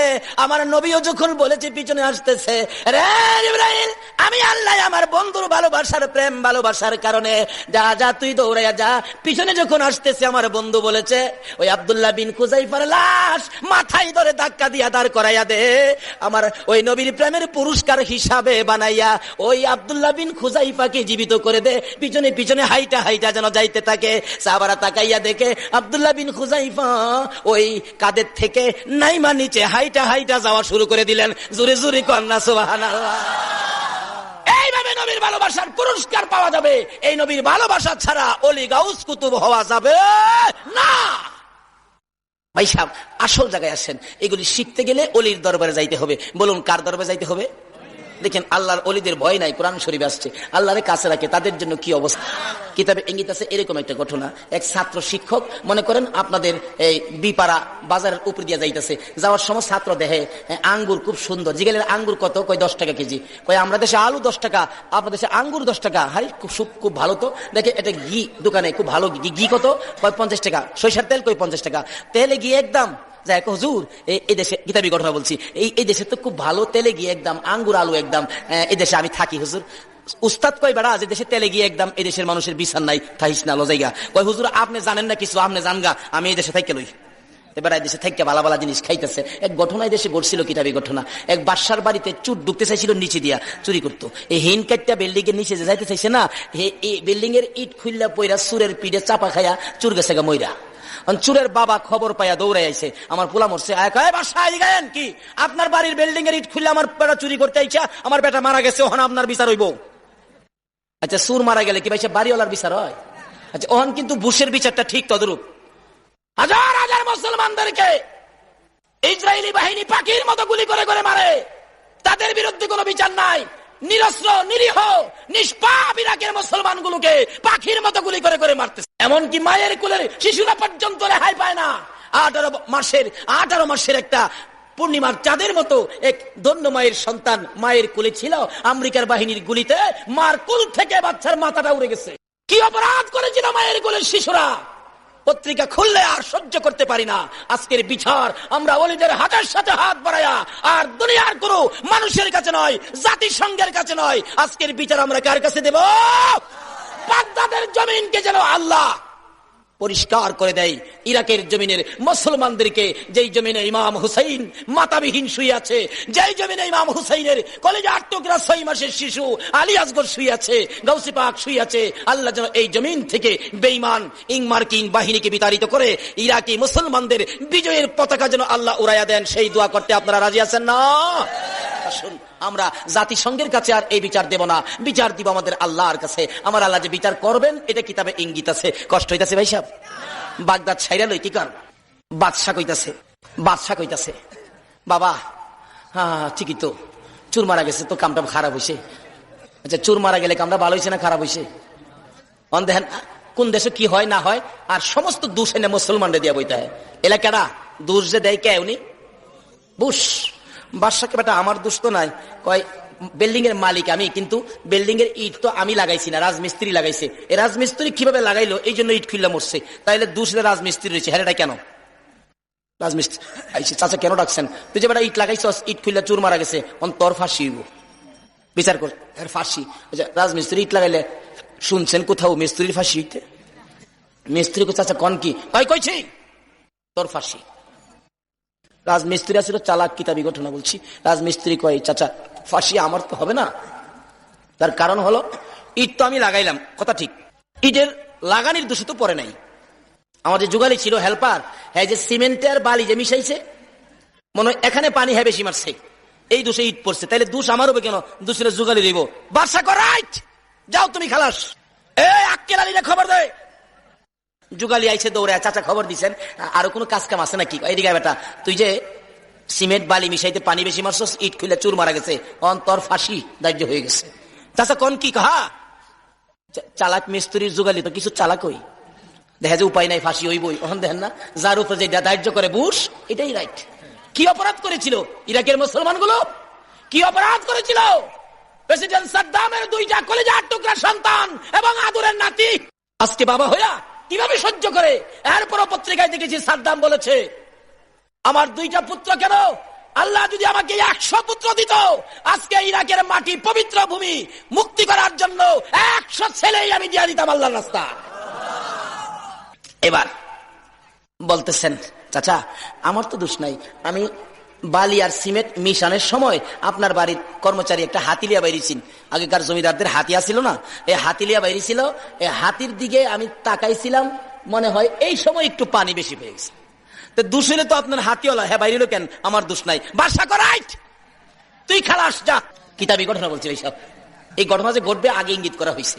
আমার নবীও যখন বলেছে পিছনে আসতেছে, রে জিবরাইল, আমি আল্লাহ আমার বন্ধুর ভালোবাসার প্রেম ভালোবাসার কারণে, যা যা তুই দৌড়াইয়া যা, পিছনে যখন আসতেছে আমার বন্ধু বলেছে ওই আব্দুল্লাহ বিন খুযাইফার লাশ মাথায় ধরে ধাক্কা দিয়া দাঁড় করাইয়া দে, আমার ওই নবীর প্রেমের পুরস্কার হিসাবে বানাইয়া ওই আব্দুল্লাহ বিন খুযাইফাকে জীবিত করে দে। পিছনে পিছনে হাইটা হাইটা যেন যাইতে থাকে। সাহাবারা তাকাইয়া দেখে আব্দুল্লাহ বিন খুযাইফা ওই কাদের থেকে নাইমা নিচে হাইটা হাইটা যাওয়া শুরু করে দিলেন। জোরে জোরে কন্যা সুবহানাল্লাহ। এইভাবে নবীর ভালোবাসার পুরস্কার পাওয়া যাবে। এই নবীর ভালোবাসা ছাড়া ওলি গাউস কুতুব হওয়া যাবে না। ভাই সাহেব, আসল জায়গায় আসেন। এগুলি শিখতে গেলে অলির দরবারে যাইতে হবে। বলুন, কার দরবারে যাইতে হবে? দেখেন আল্লাহর ওলিদের ভয় নাই, কোরআন শরীফ আসছে, আল্লাহরে কাছে রাখে, তাদের জন্য কি অবস্থা। কিতাবে ইঙ্গিত আছে এরকম একটা ঘটনা। এক ছাত্র শিক্ষক, মনে করেন আপনাদের এই বিপাড়া বাজারের উপর দিয়ে যাইতেছে, যাওয়ার সময় ছাত্র দেখে আঙ্গুর খুব সুন্দর, জিগেলের আঙ্গুর কত, কয় 10 টাকা কেজি, কয় আমরা দেশে আলু 10 টাকা, আপনার দেশে আঙ্গুর 10 টাকা, হাই খুব ভালো তো। দেখে এটা ঘি দোকানে, খুব ভালো ঘি কত, কয় 50 টাকা, সরিষার তেল কয় 50 টাকা, তেলে ঘি একদম। যাই হুজুর, এই দেশে কিতাবি ঘটনা বলছি, এই দেশে তো খুব ভালো, তেলে গিয়ে একদম, আঙ্গুর আলু একদম, এই দেশে আমি থাকি হুজুর। উস্তাদ কয় বেড়া, যে দেশে তেলে গিয়ে একদম, এই দেশের মানুষের বিচার নাই, থাকিস না লজাইগা। কয় হুজুর আপনি জানেন না কিছু, আপনি জানগা, আমি এই দেশে থাকি লই। এবার এই দেশে থাইকা ভালো ভালো জিনিস খাইতেছে। এক ঘটনায় দেশে ঘটছিল, কিতাবি ঘটনা। এক বাদশার বাড়িতে চুর ঢুকতে চাইছিল, নিচে দিয়া চুরি করতো। এই হিন কাটটা বিল্ডিং এর নিচে যে যাইতে চাইছে না, এই বিল্ডিং এর ইট খুললা পইরা চুরের পিঠে চাপা খাইয়া চুর গেছে গা মইরা। চুরের বাবা খবর পাইয়া দৌড়াই আইছে, আমার পোলা মরছে। কি আপনার বাড়ির বিল্ডিং এর ইট খুললে আমার বেটা চুরি করতে আইছা, আমার বেটা মারা গেছে, ওখানে আপনার বিচার হইব। আচ্ছা চুর মারা গেলে কি ভাই বাড়িওয়ালার বিচার হয়? আচ্ছা ওখান কিন্তু বুশের বিচারটা ঠিক তদরূপ। হাজার হাজার মুসলমানদেরকে ইসরায়েলি বাহিনী পাখির মতো গুলি করে করে মারে, তাদের বিরুদ্ধে কোনো বিচার নাই। নিরস্ত্র নিরীহ নিষ্পাপ ইরাকের মুসলমানগুলোকে পাখির মতো গুলি করে করে মারতেছে। এমনকি মায়ের কোলের শিশুরা পর্যন্ত রেহাই পায় না। 18 মাসের একটা পূর্ণিমার চাঁদের মতো এক ধন্য মায়ের সন্তান মায়ের কোলে ছিল, আমেরিকার বাহিনীর গুলিতে মার কোল থেকে বাচ্চার মাথাটা উড়ে গেছে। কি অপরাধ করেছিল মায়ের কোলের শিশুরা, পত্রিকা খুললে আর সহ্য করতে পারি না। আজকের বিচার আমরা ওলিদের হাতের সাথে হাত বাড়ায়া, আর দুনিয়ার কোনো মানুষের কাছে নয়, জাতিসংঘের কাছে নয়, আজকের বিচার আমরা কার কাছে দেব? বাগদাদের জমিনকে যেন আল্লাহ পরিষ্কার করে দেয়। ইরাকের জমিনের মুসলমানদেরকে, যেই জমিনে ইমাম হুসাইন মাতাবিহীন শুয়ে আছে, যেই জমিনে ইমাম হুসাইনের কলেজার টুকরা 6 মাসের শিশু আলী আসগর শুয়ে আছে, গাউসে পাক শুয়ে আছে, আল্লাহ যেন এই জমিন থেকে বেঈমান মার্কিন বাহিনীকে বিতাড়িত করে ইরাকি মুসলমানদের বিজয়ের পতাকা যেন আল্লাহ উড়াইয়া দেন। সেই দোয়া করতে আপনারা রাজি আছেন না? আসুন আমরা জাতিসংঘের কাছে আর এই বিচার দেব না, বিচার দিব আমাদের আল্লাহর কাছে। আমার আল্লাহ যে বিচার করবেন এটা কিতাবে ইঙ্গিত আছে। কষ্ট হইতাছে ভাই সাহেব? বাগদাদ ছাইরা লই কি কর, বাদশা কইতাছে বাবা হ্যাঁ ঠিকই তো, চুর মারা গেছে তো, কামটা খারাপ হয়েছে। আচ্ছা চুর মারা গেলে কামটা ভালো হয়েছে না খারাপ হয়েছে? দেখেন কোন দেশে কি হয় না হয়, আর সমস্ত দোষ এনে মুসলমানরা দিয়া বইতে হয়। এলাকাটা দোষ যে দেয় কে? উনি বুশ। বাদশাকে বেটা আমার দোষ তো নাই, কয় বিল্ডিং এর মালিক আমি, কিন্তু বিল্ডিং এর ইট তো আমি লাগাইছি না, রাজমিস্ত্রি লাগাইছে। এই রাজমিস্ত্রি কিভাবে লাগাইলো, এই জন্য ইট খুললা মরছে, তাইলে দোষ রাজমিস্ত্রি রয়েছে। হ্যাঁ এটা কেন রাজমিস্ত্রি আইসে? চাচা কেন ডাকছেন? তুই যে বেটা ইট লাগাইছ, ইট খুললা চুর মারা গেছে, তোর ফাঁসি হইব, বিচার কর এর ফাঁসি। রাজমিস্ত্রি ইট লাগাইলে শুনছেন কোথাও মিস্ত্রির ফাঁসি হইতে? মিস্ত্রি চাচা কন কি কইছি, তোর ফাঁসি। রাজমিস্ত্রি আছিল চালাক, কিতাবি ঘটনা বলছি। রাজমিস্ত্রি কয় চাচা ফাঁসি আমার তো হবে না, তার কারণ হলো ইট তো আমি লাগাইলাম, কথা ঠিক, ইটের লাগানির দোষ তো পরে নাই। আমার যে যুগালি ছিল হেল্পার, হ্যাঁ যে সিমেন্টের বালি যে মিশাইছে, মনে হয় এখানে পানি হ্যাঁ বেশি মারছে, এই দোষে ইট পড়ছে, তাইলে দোষ আমার হবে কেন? দোষের যুগালি রইব। বাদশা কর রাইট, যাও তুমি খালাস। এই আক্কেল আলীরা খবর দেয়। যুগালি আইছে দৌড়ে, চাচা খবর দিচ্ছেন আরো কোনো কাজ কাম আছে নাকি? এদিকে বেটা তুই যে সিমেন্ট বালি মিশাইতে পানি বেশি মারছস, ইট খুলে চুর মারা গেছে, তোর ফাঁসি ধার্য হয়ে গেছে। চাচা কোন কি কাহা? চালাক মিস্ত্রির যুগালি তো কিছু চালাক হই, দেখা যায় উপায় নাই, ফাঁসি হইবই। ওখান দেখেন না যার উপরে যে ধার্য করে বুশ, এটাই রাইট। কি অপরাধ করেছিল ইরাকের মুসলমানগুলো? কি অপরাধ করেছিল? প্রেসিডেন্ট সাদ্দামের 2টা কলেজার টুকরা সন্তান এবং আদরের নাতি আজকে বাবা হইয়া কিভাবে সহ্য করে? এরপরও পত্রিকায় দেখেছি সাদ্দাম বলেছে আমার 2টা পুত্র কেন, আল্লাহ যদি আমাকে 100 পুত্র দিত, আজকে ইরাকের মাটি পবিত্র ভূমি মুক্তি করার জন্য 100 ছেলেই আমি দিয়ে দিতাম আল্লাহর রাস্তা। এবার বলতেছেন চাচা আমার তো দোষ নাই, আমি বালি আর সিমেন্ট মিশানোর সময় আপনার বাড়ির কর্মচারী একটা হাতিলিয়া বাইরেছিল, আগেকার জমিদারদের হাতি আসছিল না, এই হাতিলিয়া বাইরেছিল, এই হাতির দিকে আমি তাকাইছিলাম, মনে হয় এই সময় একটু পানি বেশি পেয়ে গেছে। তো দোষ হলে তো আপনার হাতিওয়ালা, হ্যাঁ বাইরে কেন, আমার দোষ নাই। বাদশা কর রাইট, তুই খালাস যা। কিতাবি ঘটনা বলছিল এইসব, এই ঘটনা যে ঘটবে আগে ইঙ্গিত করা হয়েছে।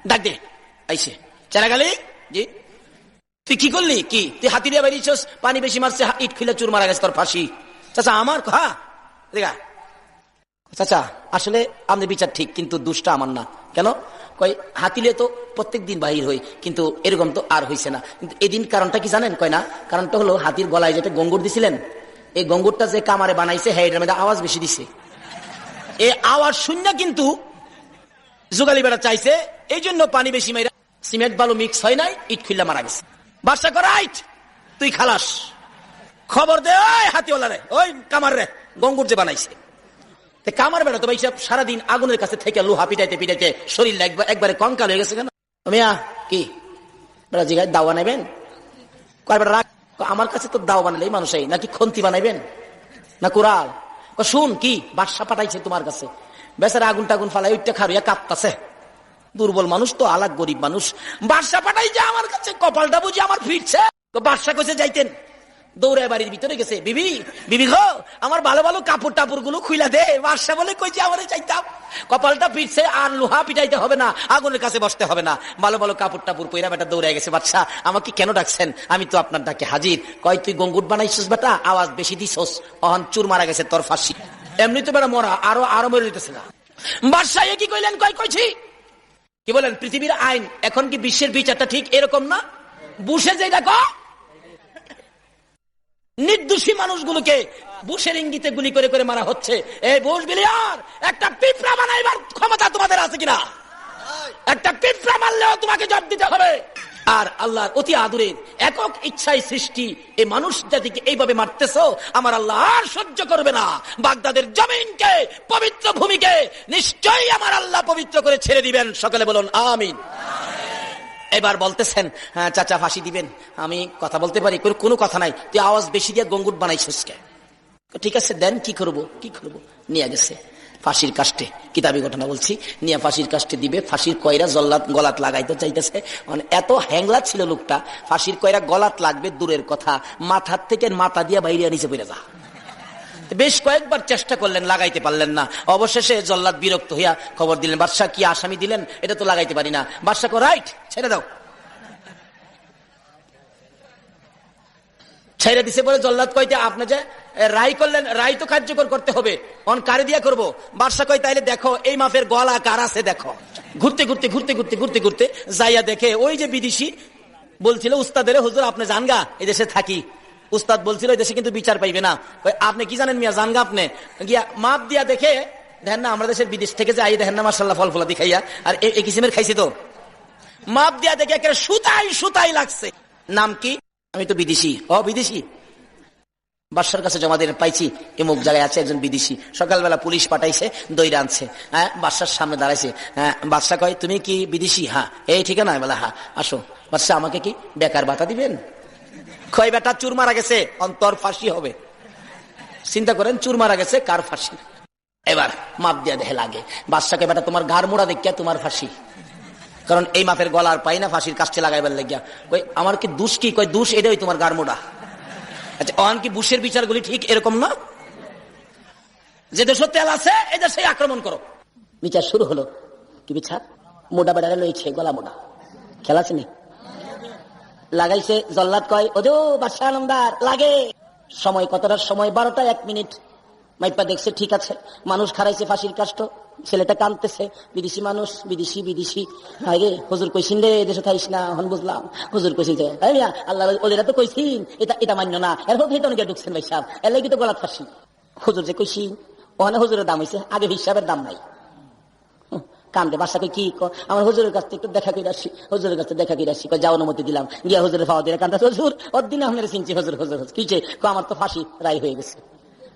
ডাক দে আইসে চারাগালি, জি তুই কি করলি? কি তুই হাতি দিয়ে বেরিয়েছিস, পানি বেশি মারছে, ইট খুলে চুর মারা গেছে, তোর ফাঁসি। চাচা আমার দেখা চাচা আসলে আমাদের বিচার ঠিক, কিন্তু দুষ্টা আমার না। কেন? কয় হাতিলে তো প্রত্যেক দিন বাহির হই, কিন্তু এরকম তো আর হইছে না। কিন্তু এদিন কারণটা কি জানেন? কয় না, কারণটা হলো হাতির গলায় যেটা গঙ্গুর দিছিলেন, এই গঙ্গুরটা যে কামারে বানাইছে হ্যাঁ এটার মধ্যে আওয়াজ বেশি দিছে। এই আওয়াজ শূন্য কিন্তু জোগালি বেড়া চাইছে, এই জন্য পানি বেশি মাইরা সিমেন্ট বালু মিক্স হয় নাই, ইট খুললা মারা গেছে। বাদশা কর রাইট, তুই খালাস, খবর দে ওই হাতিওয়ালা রে, ওই কামার রে, গঙ্গুর যে বানাইছে। কামার বেড়া তো ভাই সারাদিন আগুনের কাছে থেকে লোহা পিটাইতে পিটাইতে শরীর একবারে কঙ্কাল হয়ে গেছে। কেন মিয়া কি বেড়া জিগায় দাও বানাইবেন? কয় বেড়া রাখ, আমার কাছে তো দাও বানালেই মানুষ নাকি খন্তি বানাইবেন না কুড়াল? শুন কি বাদশা পাঠাইছে তোমার কাছে, বেচারা আগুন টাগুন ফালাই ওইটা খারুয়া কাঁপতাছে, দুর্বল মানুষ তো, আলাগ গরিব মানুষ। বাদশা পাঠাইছে আমার কাছে, কপালটা বুঝি আমার ফিরছে। বাদশা কইছে যাইতেন, দৌড়ে বাড়ির ভিতরে গেছে, বিবি বিবি গো আমার ভালো ভালো কাপড় টাপড় গুলো খুইলা দে। বাদশা বলে কইছে আমারে চাইতাম, কপালটা ফিরছে, আর লোহা পিটাইতে হবে না, আগুনের কাছে বসতে হবে না, ভালো ভালো কাপড় টাপড় পইরা বেটা দৌড়ে গেছে। বাদশা আমাকে কেন ডাকছেন? আমি তো আপনার ডাকে হাজির। কয় তুই গঙ্গুট বানাইছিস বেটা, আওয়াজ বেশি দিছস, অহন চুর মারা গেছে তোর ফাঁসি। এমনি তো বেটা মরা, আরো মরে যেতেছে না। বাদশা কি কইলেন? কইছি কি বলেন? পৃথিবীর আইন এখন কি বিশ্বের বিচারটা ঠিক এরকম না? বুশে যে দেখো নির্দোষী মানুষগুলোকে বুশের ইঙ্গিতে গুলি করে করে মারা হচ্ছে। এই বুশ বিলিয়ার, একটা পিঁপড়া বানাইবার ক্ষমতা তোমাদের আছে কিনা? একটা পিঁপড়া মারলেও তোমাকে জবাব দিতে হবে। আর আল্লাহর অতি আদরের একক ইচ্ছায় সৃষ্টি এই মানুষ জাতিকে এইভাবে মারতেছো, আমার আল্লাহ আর সহ্য করবে না। বাগদাদের জমিনকে, পবিত্র ভূমিকে নিশ্চয়ই আমার আল্লাহ পবিত্র করে ছেড়ে দিবেন। সকলে বলুন আমিন। এবার বলতেছেন হ্যাঁ চাচা ফাঁসি দিবেন। আমি কথা বলতে পারি? কোনো কথা নাই, তুই আওয়াজ বেশি দিয়ে গঙ্গুট বানাইছিস কে? ঠিক আছে দেন, কি করব নিয়ে গেছে ফাঁসির কাস্টে, কিতাবি ঘটনা বলছি, নিয়ে ফাঁসির কাস্টে দিবে। ফাঁসির কয়রা জল্লাদ গলাত লাগাইতে চাইতেছে, মানে এত হ্যাংলা ছিল লোকটা, ফাঁসির কয়রা গলাত লাগবে দূরের কথা, মাথার থেকে মাথা দিয়ে বাইরে নিচে পড়ে যা। বেশ কয়েকবার চেষ্টা করলেন, লাগাইতে পারলেন না। অবশেষে জল্লাদ বিরক্ত হইয়া খবর দিলেন, বাদশাহ কি আসামি দিলেন? এটা তো লাগাইতে পারি না। বাদশাহ কো রাইট, ছেড়ে দাও। ছেড়ে দিছে বলে জল্লাদ কইতে আপনি যে রায় করলেন, রায় তো কার্যকর করতে হবে, অন কারে দিয়া করবো? বাদশাহ কই তাইলে দেখো এই মাপের গলা কার আছে দেখো। ঘুরতে ঘুরতে ঘুরতে ঘুরতে ঘুরতে ঘুরতে যাইয়া দেখে ওই যে বিদেশি বলছিল উস্তাদের, হুজুর আপনি জানগা এই দেশে থাকি, উস্তাদ বলছিল এই দেশে কিন্তু বিচার পাইবে না। আপনি কি জানেন মিয়া, জানগা আপনি? গিয়া মাপ দিয়া দেখে দেখেন না, আমরা দেশের বিদেশ থেকে যে আই দেখেন না মাশাআল্লাহ ফল ফলা দেখাইয়া, আর এই কিসিমের খাইছি তো, মাপ দিয়া দেখে একেবারে সুতাই সুতাই লাগছে। নাম কি? আমি তো বিদেশি। বিদেশি? বাদশার কাছে জমা দিয়ে পাইছি এমুক জায়গায় আছে একজন বিদেশি। সকালবেলা পুলিশ পাঠাইছে, দইরা আনছে। হ্যাঁ, বাদশার সামনে দাঁড়াইছে। হ্যাঁ, বাদশা কয় তুমি কি বিদেশি? হ্যাঁ। এই ঠিকানা? বলে হ্যাঁ। আসো। বাদশা আমাকে কি বেকার ভাতা দিবেন? কয় বেটা চুর মারা গেছে, অন্তর ফাঁসি হবে। চিন্তা করেন চুর মারা গেছে, কার ফাঁসি? এবার মাপ দিয়া দেখে লাগে। বাদশাকে বেটা তোমার ঘাড় মোড়া দেখিয়া তোমার ফাঁসি, কারণ এই মাপের গলার পাই না ফাঁসির কাছে লাগাইবার লাগিয়া। কই আমার কি দোষ? কি কয় দোষ এটাই তোমার ঘাড় মোড়া। আচ্ছা অন কি বুশের বিচারগুলি ঠিক এরকম না? যে দেশে তেল আছে এই দেশে আক্রমণ করো। বিচার শুরু হলো। কি বিচার? মোটা বেড়ারে লইছে, গলা মোটা, খেলা আছে নি? লাগাইছে। জল্লাদ কয় ওজো বাদশা আলমদার লাগে। সময় কতটার সময়? 12টা 1 মিনিট। মাইপা দেখছে ঠিক আছে, মানুষ খারাইছে ফাঁসির কাষ্ট, ছেলেটা কাঁদতেছে, বিদেশি মানুষ, বিদেশি বিদেশি। আরে হুজুর কইছিন রে দেশে থাইস না, হন বুঝলাম। হুজুর কইছি যে আল্লাহ ওদের তো কইছিন এটা মান্য না, এরপর ভেতর অনেকে ঢুকছেন ভাই সাহেব, এর লাগি তো গলাত ফাঁসি। হুজুর যে কইছি ওখানে হুজুরের দাম হয়েছে, আগে হিসাবের দাম নাই। কান্দে। বাসাকে কি আমার হুজুরের কাছ থেকে একটু দেখা করে আসি, হুজুরের কাছে দেখা করে আসি। যাও অনুমতি দিলাম। গিয়া হুজুরের পাওয়া দিয়ে কান্দা, হুজুর ওর দিনে আপনার চিনছি, হুজুর হুজুর কিছে আমার তো ফাঁসি রায় হয়ে গেছে।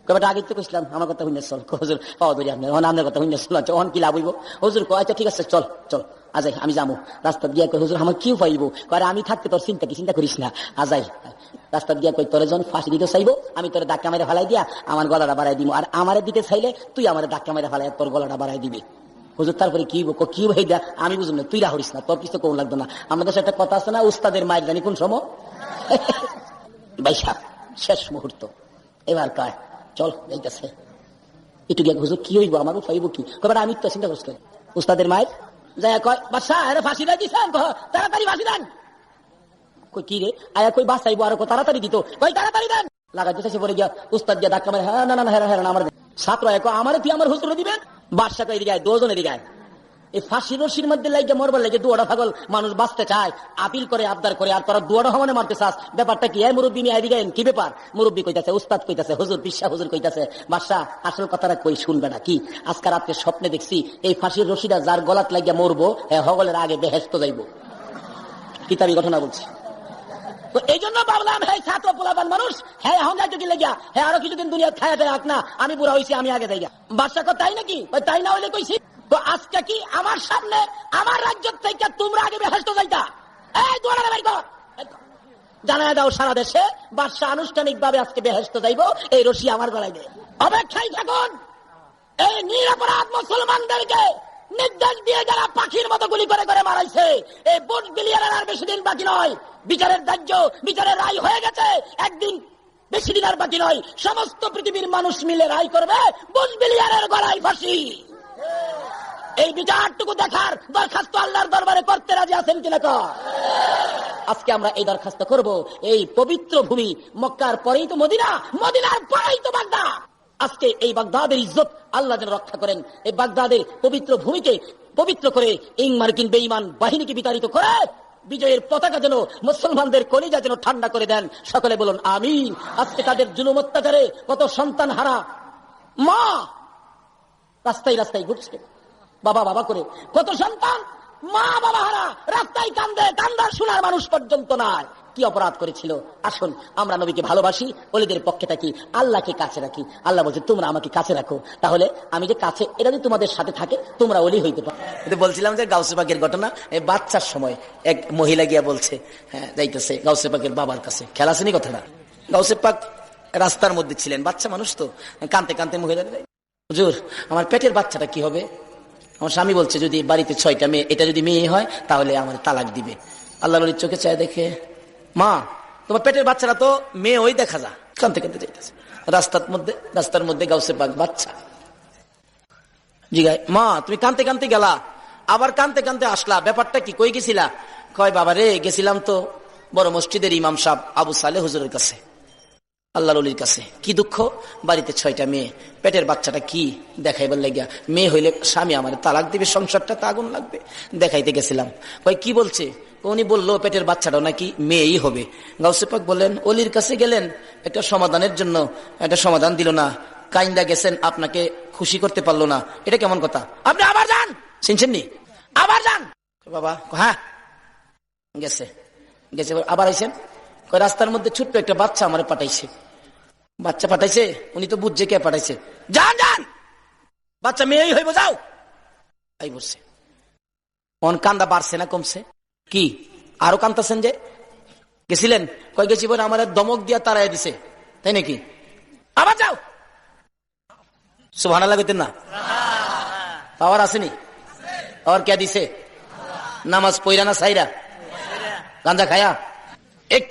কবেটা আগে তো কইছিলাম আমার কথা হইনা চল, হুজুর পাওয়া ধরি আপনার, আপনার কথা হইনা চল। অন কি লাভ হইব? হুজুর কয় আচ্ছা ঠিক আছে চল চল আজাই আমি যাবো। রাস্তা দিয়া কই হুজুর আমার কি পাইব? কয় আমি থাকতে তোর চিন্তা কি, চিন্তা করিস না, আজাই। রাস্তা দিয়া কই তোরে যখন ফাঁসি দিতে চাইবো আমি তোর ধাক্কা মেরে ফেলাই দিয়া আমার গলাটা বাড়াই দিব, আর আমার দিতে চাইলে তুই আমার ধাক্কা মেরে ফেলাই তোর গলাটা বাড়াই দিবি। হুজুর তারপরে কি কি ভাই দা আমি বুঝলাম না, তুই রাহরিস না, তোর কিছু কোন লাগতো না। আমাদের একটা কথা আছে না, উস্তাদের মায়ের জানি কোন সময় বাইশা শেষ মুহূর্ত। এবার কয় চল যাইতেছে একটু গিয়ে। হুজুর কি হইব আমারও পাইব কি? কবে আমি তো চিন্তা করছি উস্তাদের মায়ের যাই কয় বাদশা আরে ফাঁসি দেয় দিচ্ছেন, তাড়াতাড়ি ফাঁসি দেন। কই কি রে আয়া কই বাঁচাইবো, আর তাড়াতাড়ি দিত, কই তাড়াতাড়ি দেন। লাগাইতে চাইছে পরে গিয়া উস্তাদ গিয়া ধাক্কা মারে, হ্যাঁ না না হ্যাঁ হ্যাঁ আমার ছাত্র এক আমারে তুই আমার হুজুরে দিবেন, বাদশা কই এদিকে দুজনে এদিকে। এই ফাঁসি রশির মধ্যে লাগে মরবার লাগে দুয়াটা পাগল মানুষ বাঁচতে চায়, আপিল করে আবদার করে, আর তোরা দুয়াটা হমানে মারতে চাস, ব্যাপারটা কি? মুরব্বী নিয়ে এদিকে কি ব্যাপার? মুরব্বী কইতাছে, উস্তাদ কইতাছে, হুজুর বিশ্বাস হুজুর কইতাছে, বাদশা আসল কথাটা কই শুনবে না কি? আজকে রাত্রে স্বপ্নে দেখছি এই ফাঁসির রশিটা যার গলাত লাগিয়া মরবো হ্যাঁ হগলের আগে বেহেশত যাইব। কিতাবি ঘটনা বলছি। তো এই জন্য ভাবলাম হ্যাঁ ছাত্র পোলাপান মানুষ, হ্যাঁ এখন যাইতো কি লেগিয়া, হ্যাঁ আরো কিছুদিন দুনিয়া খায়াতে রাখ না, আমি বুড়া হয়েছি আমি আগে যাই। বাদশা কয় তাই নাকি? তাই না হইলে কইছি তো আজকে কি আমার সামনে আমার রাজ্য থেকে তোমরা আগে বেহেশত যাইতা? এই দুয়ারে বের কর, জানায় দাও সারা দেশে বাদশা আনুষ্ঠানিক ভাবে আজকে বেহেশত যাইব, এই রশি আমার গলায় দে। অপেক্ষায় থাকুন এই নিরপরাধ মুসলমানদেরকে নির্দেশ দিয়ে যারা পাখির মতো গুলি করে করে মারাইছে, এই বুশ বিলিয়ারের আর বেশি দিন বাকি নয়। বিচারের দাহ্য, বিচারের রায় হয়ে গেছে, একদিন বেশি দিন আর বাকি নয়। সমস্ত পৃথিবীর মানুষ মিলে রায় করবে বুশ বিলিয়ারের গলায় ফাঁসি। এই বিচারটুকু দেখার দরখাস্ত আল্লাহর দরবারে করতে রাজি আছেন কিনা? আজকে আমরা এই দরখাস্ত করব। এই পবিত্র ভূমি মক্কার পরেই তো মদিনা, মদিনার পরেই তো বাগদাদ। আজকে এই বাগদাদের ইজ্জত আল্লাহ যেন রক্ষা করেন। এই বাগদাদের পবিত্র ভূমিকে পবিত্র করে মার্কিন বেঈমান বাহিনীকে বিতাড়িত করে বিজয়ের পতাকা যেন মুসলমানদের কলিজা যেন ঠান্ডা করে দেন। সকলে বলুন আমিন। আজকে তাদের জুলুম অত্যাচারে কত সন্তান হারা মা রাস্তায় রাস্তায় ঘুরছে, বাবা বাবা করে কত সন্তান মা বাবা হারা রাস্তায় কান্দে, কান্দার শোনার মানুষ পর্যন্ত নাই। কি অপরাধ করেছিল? আসুন আমরা নবীকে ভালোবাসি, ওলিদের পক্ষে থাকি, আল্লাহকে কাছে রাখি। আল্লাহ বলছে তোমরা আমাকে কাছে রাখো, তাহলে আমি যে কাছে, এটা যদি তোমাদের সাথে থাকে তোমরা ওলি হইতে পারো। বলছিলাম যে গাউসে পাকের ঘটনা, বাচ্চার সময় এক মহিলা গিয়া বলছে, হ্যাঁ যাইতেছে গাউসে পাকের বাবার কাছে। খেয়াল আসেনি কথাটা? গাউসে পাক রাস্তার মধ্যে ছিলেন, বাচ্চা মানুষ তো, কানতে কানতে মহিলা, হুজুর আমার পেটের বাচ্চাটা কি হবে? আমার স্বামী বলছে যদি বাড়িতে 6টা মেয়ে, এটা যদি মেয়ে হয় তাহলে আমার তালাক দিবে। আল্লাহ নবীর চোখে চায় দেখে, মা তোমার পেটের বাচ্চারা তো মেয়ে ওই দেখা যা। কানতে কানতে যাইতেছে রাস্তার মধ্যে গাউসে পাক বাচ্চা জিগায়, মা তুমি কানতে কানতে গেলা, আবার কানতে কানতে আসলা, ব্যাপারটা কি? কই গেছিলা? কয় বাবা রে গেছিলাম তো বড় মসজিদের ইমাম সাহেব আবু সালে হুজুরের কাছে, আল্লাহর ওলির কাছে। কি দুঃখ, বাড়িতে 6টা মেয়ে, পেটের বাচ্চাটা কি দেখাইবার লাগিয়া, মেয়ে হইলে স্বামী আমার তালাক দিবে, সংসারটা তা আগুন লাগবে, দেখাইতে গেছিলাম। কয় কি বলছে? উনি বললো পেটের বাচ্চাটাও নাকি মেয়েই হবে। গাউসে পাক বললেন ওলির কাছে গেলেন একটা সমাধানের জন্য, একটা সমাধান দিল না, কাইন্দা গেছেন, আপনাকে খুশি করতে পারলো না, এটা কেমন কথা? আপনি আবার যান, শুনছেন নি? আবার যান। বাবা হ্যাঁ গেছে, আবার আইছেন। রাস্তার মধ্যে ছোট্ট একটা বাচ্চা আমার পাঠাইছে, বাচ্চা পাঠাইছে, উনি তো বুঝছে কে পাঠাইছে, যান যান বাচ্চা মেয়েই হইব, যাও। এই বলছে মন কান্দা বাড়ছে না কমছে? কি আরো কান্দাছেন যে? গেছিলেন? কয় গেছি বলে আমার দমক দিয়া তারাই দিছে, তাই নাকি? আবার যাও। সুবহানাল্লাহ কইতেন না? পাওয়ার আসেনি? পাওয়ার কে দিছে? নামাজ পইরা না সাইরা, গাঁজা খায়া?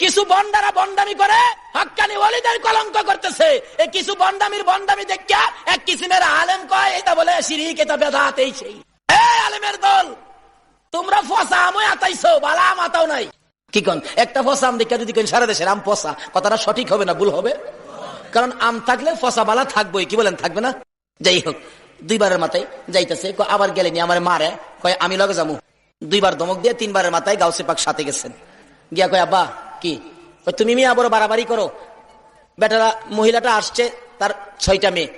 কিছু বন্ডারা বন্ডামি করে হক্কানি ওলিদের কলঙ্ক করতেছে। কিছু বন্ডামি দেখিয়া এক কিসিমের আলেম কয় এটা বলে শিরিক, এটা বেদাত, এই সেই। আলেমের দল তোমরা ফসা আমই আতাইছো, বালা আম আতাও নাই। কি কন? একটা ফসা আম দেখা যদি সারা দেশের আম ফসা, কথাটা সঠিক হবে না ভুল হবে? কারণ আম থাকলে ফসা বালা থাকবোই, কি বলেন থাকবে না? যাই হোক 2বারের মাথায় যাইতেছে, আবার গেলেনি আমার মারে, কয় আমি লগে যাবো। 2বার ধমক দিয়ে 3বারের মাথায় গাউসে পাক সাথে গেছেন। গিয়া কয় আব্বা কি? তুমি মেয়ে আবার বাড়াবাড়ি করো, বেটারা মহিলাটা আসছে, তার 6টা মেয়ে,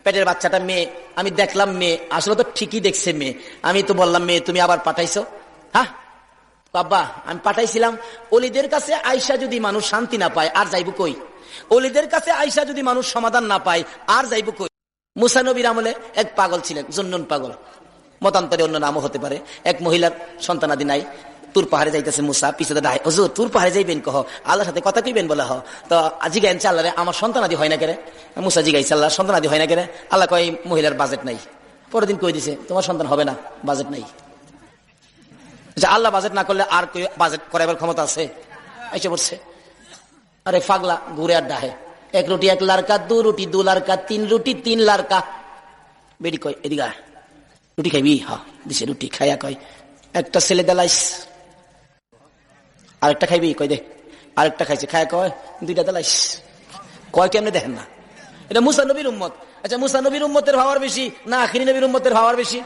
পেটের বাচ্চাটা মেয়ে, আমি দেখলাম মেয়ে, আসলে তো ঠিকই দেখছে মেয়ে, আমি তো বললাম মেয়ে, তুমি আবার পাঠাইছো? হ্যাঁ বাবা আমি পাঠাইছিলাম, অলিদের কাছে আইসা যদি মানুষ শান্তি না পায় আর যাইব কই? অলিদের কাছে আইসা যদি মানুষ সমাধান না পায় আর যাইব কই? মুসা নবীর আমলে এক পাগল ছিলেন, জুন্নুন পাগল, মতান্তরে অন্য নামও হতে পারে। এক মহিলার সন্তানাদি নাই, তুর পাহাড়ে যাইতেছে মুসা, পিছনে দায়, হুজুর তুর পাহাড়ে যাইবেন কহ, আল্লাহর সাথে কথা কইবেন বলে, তো জিগাইছে আল্লাহ আমার সন্তানাদি হয় না কেরে? মুসা জিগাইছে আল্লাহ সন্তানাদি হয় না কেরে? আল্লাহ কয় মহিলার বাজেট নাই। পরের দিন কই দিছে তোমার সন্তান হবে না, বাজেট নাই। আল্লাহ বাজেট না করলে আর বাজেট করাবার ক্ষমতা আছে? এসে পড়ছে। আরে পাগলা ঘুরে আর ডাহে, 1 রুটি 1 লারকা, 2 রুটি 2 লারকা, 3 রুটি 3 লারকা। বেডি কয় এদিকে রুটি খাইবি? হ্যাঁ দিছে রুটি, খাইয়া কয় একটা ছেলে দেলাইস, আরেকটা খাইবি? কয় দে। আরেকটা খাইছে, খায় কয় 2টা দেলাইস। কয় কেমনে দেখেন না? এটা মুসা নবীর উম্মত, আচ্ছা মুসা নবীর উম্মতের পাওয়ার বেশি না আখিরি নবীর উম্মতের পাওয়ার বেশি?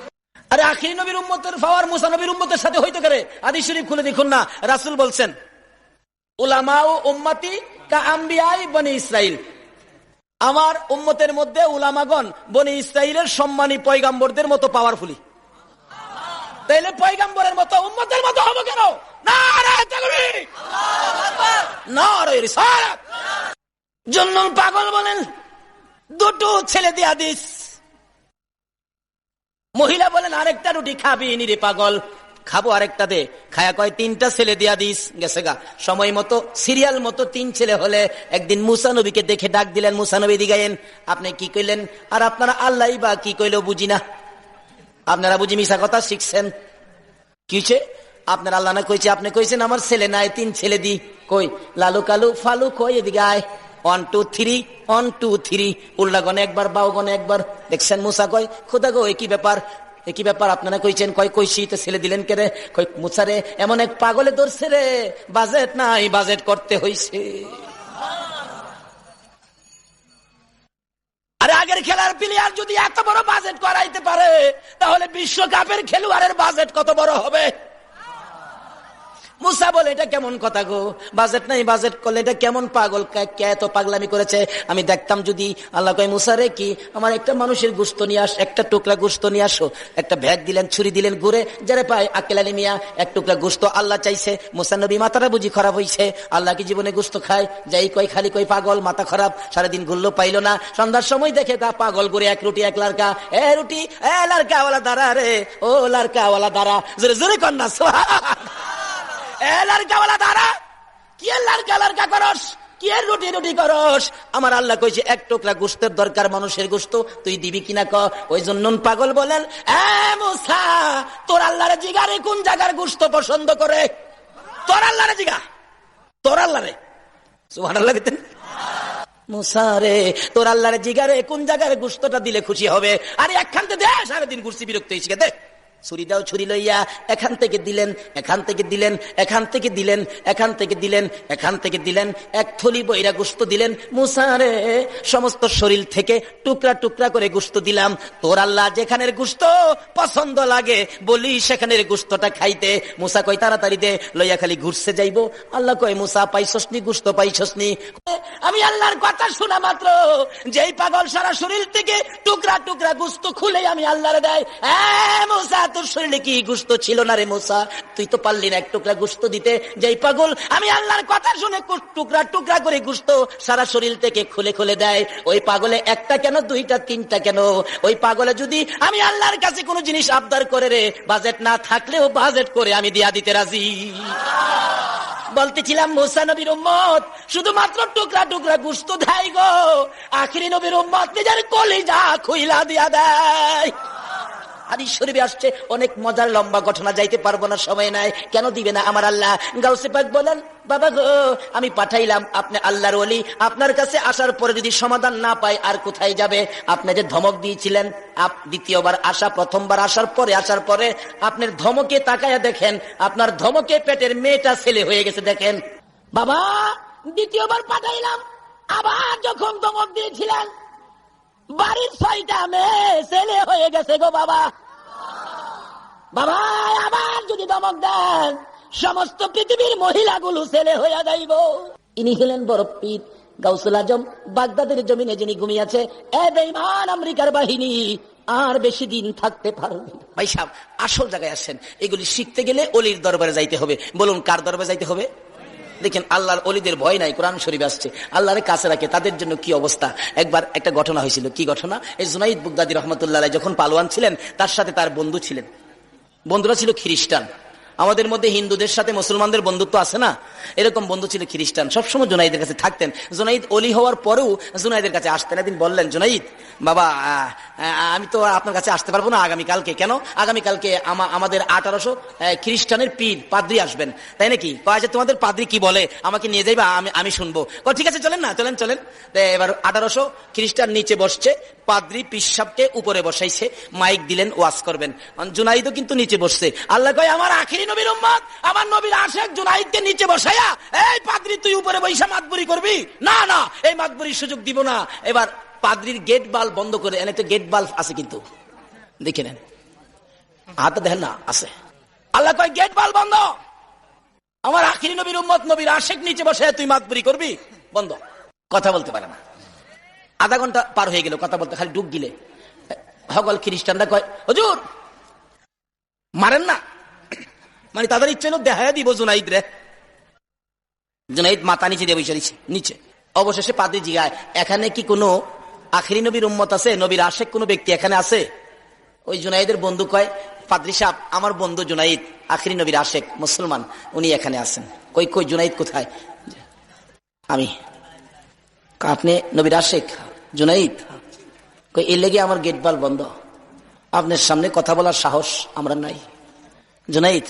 আরে আখিরি নবীর উম্মতের পাওয়ার মুসা নবীর উম্মতের সাথে হইতে পারে? হাদিস শরীফ খুলে দেখুন না, রাসূল বলছেন উলামা ও উম্মতি কা আম্বিয়াই বনি ইসরাইল, আমার উম্মতের মধ্যে উলামাগণ বনি ইসরাইলের সম্মানী পয়গাম্বরদের মতো পাওয়ারফুলি। তাইলে পয়গাম্বরের মতো উম্মতের মতো হবো কেন? নারে তাকবীর, নারে রিসালাত। জন্নুল পাগল বলেন দুটো ছেলে দিয়া দিস, মহিলা বলেন আরেকটা রুটি খাবি নিরে পাগল, খাবো আরেকটা দে, খায়া কয় তিনটা ছেলে দিয়া দিস, গেছে গা। সময় মতো সিরিয়াল মতো 3 ছেলে হলে একদিন মুসা নবীকে দেখে ডাক দিলেন, মুসা নবী দিগাইন আপনি কি কইলেন? আর আপনারা আল্লাহ বা কি কইলো বুঝি না, আপনারা বুঝি মিশা কথা শিখছেন। কিছে আপনার আল্লাহ না কইছে, আপনি কইছেন আমার ছেলে নাই 3 ছেলে দি, কই লালু কালু ফালু কই এদিকে আয়, 1 2 3 1 2 3, উল্টা গনে একবার বাউ গনে একবার। দেখছেন মুসা কয় খোদা গো একই ব্যাপার, একই ব্যাপার আপনারা কইছেন, কয় কইছি তো ছেলে দিলেন কে রে? কই মুসা রে এমন এক পাগলে ধরছে রে, বাজেট নাই বাজেট করতে হইছে। আরে আগের খেলার প্লেয়ার যদি এত বড় বাজেট করাইতে পারে তাহলে বিশ্বকাপের খেলোয়াড়ের বাজেট কত বড় হবে? মুসা বলে এটা কেমন কথা গো, বাজেট নাই বাজেট করলে এটা কেমন পাগল, কে এত পাগলামি করেছে আমি দেখতাম যদি। আল্লাহ কয় মুসা রে কি আমার একটা মানুষের গোশত নিয়ে আস, একটা টুকরা গোশত নিয়ে আসো। একটা ব্যাগ দিলেন, ছুরি দিলেন, ঘুরে যারে পায় আকেলানি মিয়া এক টুকরা গোশত আল্লাহ চাইছে। মুসা নবী মাথাটা বুঝি খারাপ হইছে, আল্লাহ কি জীবনে গোশত খায়? যাই কয় খালি কয় পাগল মাথা খারাপ, সারাদিন ঘুরলো পাইলো না, সন্ধ্যার সময় দেখে তা পাগল করে এক রুটি এক লারকা, এ রুটি এ লারকাওয়ালা দাঁড়া রে, ও লারকাওয়ালা দাঁড়া, জোরে জোরে কন্যা আমার আল্লাহ কইছে এক টুকরা গোশতের দরকার মানুষের গোশত, তুই দিবি কিনা ক? ওই জন্য পাগল বলেন এ মুসা তোর আল্লাহরে জিগারে কোন জায়গার গোশত পছন্দ করে? তোর আল্লাহরে জিগা, তোর আল্লাহরে সুবহানাল্লাহ বলতেন মুসা রে তোর আল্লাহরে জিগারে কোন জায়গার গোশতটা দিলে খুশি হবে? আরে একখানতে দে, সারাদিন ঘুরছি বিরক্ত হয়েছি দে, ছুরি দাও, ছুরি লইয়া এখান থেকে দিলেন, এখান থেকে দিলেন, এখান থেকে দিলেন, এখান থেকে দিলেন, এখান থেকে দিলেন, এক থলি বইরা গোশত দিলেন। মুসা রে সমস্ত শরীর থেকে টুকরা টুকরা করে গোশত দিলাম, তোর আল্লাহ যেখানের গোশত পছন্দ লাগে বলি সেখানের গোশতটা খাইতে। মুসা কয় তাড়াতাড়ি দে, লইয়া খালি ঘুরছে যাইবো। আল্লাহ কয় মুসা পাইছসনি গোশত, পাইছসনি? আমি আল্লাহর কথা শোনা মাত্র যেই পাগল সারা শরীর থেকে টুকরা টুকরা গোশত খুলে আমি আল্লাহরে দেয়, মুসা তোর শরীরে কি গোশত ছিল না রে মুসা? তুই তো পারলি না এক টুকরা গোশত দিতে। যেই পাগল আমি আল্লাহর কথা শুনে টুকরা টুকরা করে গোশত সারা শরীর থেকে খুলে খুলে দেয়, ওই পাগলে একটা কেন দুইটা তিনটা কেন? ওই পাগলে যদি আমি আল্লাহর কাছে কোনো জিনিস আবদার করে রে, বাজেট না থাকলেও বাজেট করে আমি দিয়া দিতে রাজি। বলতেছিলাম মুসা নবীর উম্মত শুধুমাত্র টুকরা টুকরা গোশত দেয় গো, আখিরি নবীর উম্মত নিজের কলিজা খুইলা দিয়া দেয়। হাদিস শরীফে আসছে অনেক মজার লম্বা ঘটনা, যাইতে পারবো না, সময় নাই। কেন দিবে না আমার আল্লাহ? গাউসে পাক বলেন বাবা গো আমি পাঠাইলাম আপনি আল্লাহর ওলি, আপনার কাছে আসার পরে যদি সমাধান না পাই আর কোথায় যাবে? আপনি যে ধমক দিয়েছিলেন দ্বিতীয়বার আসা, প্রথমবার আসার পরে আপনার ধমকে তাকায়া দেখেন, আপনার ধমকে পেটের মেয়েটা ছেলে হয়ে গেছে। দেখেন বাবা দ্বিতীয়বার পাঠাইলাম, আবার যখন ধমক দিয়েছিলেন বাড়ির 6টা মেয়ে ছেলে হয়ে গেছে গো বাবা। বাবা আবার যদি ধমক দেন সমস্ত পৃথিবীর মহিলাগুলো ছেলে হইয়া যাইব। ইনি হলেন বড় পীর গাউসুল আজম, বাগদাদের জমিনে যিনি ঘুমিয়েছে। এ বেঈমান আমেরিকার বাহিনী আর বেশি দিন থাকতে পারবে ভাই সাহেব, আসল জায়গায় আসেন। এগুলি শিখতে গেলে অলির দরবারে যাইতে হবে। বলুন কার দরবারে যাইতে হবে? দেখেন আল্লাহর অলিদের ভয় নাই, কোরআন শরীফ আসছে আল্লাহরে কাছে রাখে, তাদের জন্য কি অবস্থা। একবার একটা ঘটনা হয়েছিল। কি ঘটনা? এই জুনাইদ বুগদাদি রহমতুল্লাহ যখন পালোয়ান ছিলেন তার সাথে তার বন্ধু ছিলেন, বন্ধুরা ছিল খ্রিস্টান। আমাদের মধ্যে হিন্দুদের সাথে মুসলমানদের বন্ধুত্ব আছে না, এরকম বন্ধু ছিল খ্রিস্টান, সবসময় জুনাইদের কাছে থাকতেন। জুনাইদ অলি হওয়ার পরেও জুনাইদের কাছে আসতেন। একদিন বললেন জুনাইদ বাবা আমি তো আপনার কাছে আসতে পারবো না আগামীকালকে। কেন? আগামীকালকে আমাদের 1800 খ্রিস্টানের পীর পাদ্রী আসবেন। তাই নাকি? কয় যে তোমাদের পাদ্রী কি বলে আমাকে নিয়ে যাইবা, আমি শুনবো। ঠিক আছে চলেন না, চলেন চলেন। এবার 1800 খ্রিস্টান নিচে বসছে, পাদ্রী পিসাবকে উপরে বসাইছে, মাইক দিলেন ওয়াজ করবেন। জুনাইদও কিন্তু নিচে বসছে। আল্লাহ কয় আমার আখিরি নবীর উম্মত, আমার নবীর আশেক জুনাইদকে নিচে বসাইয়া এই পাদ্রী তুই উপরে বৈশা মাতবুরি করবি? না না, এই মাতবুরির সুযোগ দিব না। এবার পাদ্রির গেট বাল্ব বন্ধ করে, এনে তো গেট বাল্ব আছে কিন্তু দেখে নেন, হাতে দেখেন না আছে। আল্লাহ কয় গেট বাল্ব বন্ধ, আমার আখিরি নবীর উম্মত নবীর আশেক নিচে বসে তুই মাতবরি করবি, বন্ধ। কথা বলতে পারে না। আধা ঘন্টা পার হয়ে গেল, কথা বলতে খালি ডুব গিলে। সকল খ্রিস্টানরা কয় হুজুর মারেন না, মানে তাদের ইচ্ছে হলো দেখা দিব জুনাইদ রে। জুনাইদ মাথা নিচে দিয়ে বসে নিচে। অবশেষে পাদ্রী জিগায়, এখানে কি কোনো আখিরি নবীর উম্মত আছে, নবীর আশেক কোনো ব্যক্তি এখানে আছে? ওই জুনাইদের বন্ধু কয়, পাদ্রী সাহেব আমার বন্ধু জুনাইদ আখিরি নবীর আশেক মুসলমান, উনি এখানে আছেন। কই কই জুনাইদ কোথায়? আমি। আপনি নবীর আশেক জুনাইদ? কই এর লেগে আমার গেট বাল বন্ধ, আপনার সামনে কথা বলার সাহস আমরা নাই। জুনাইদ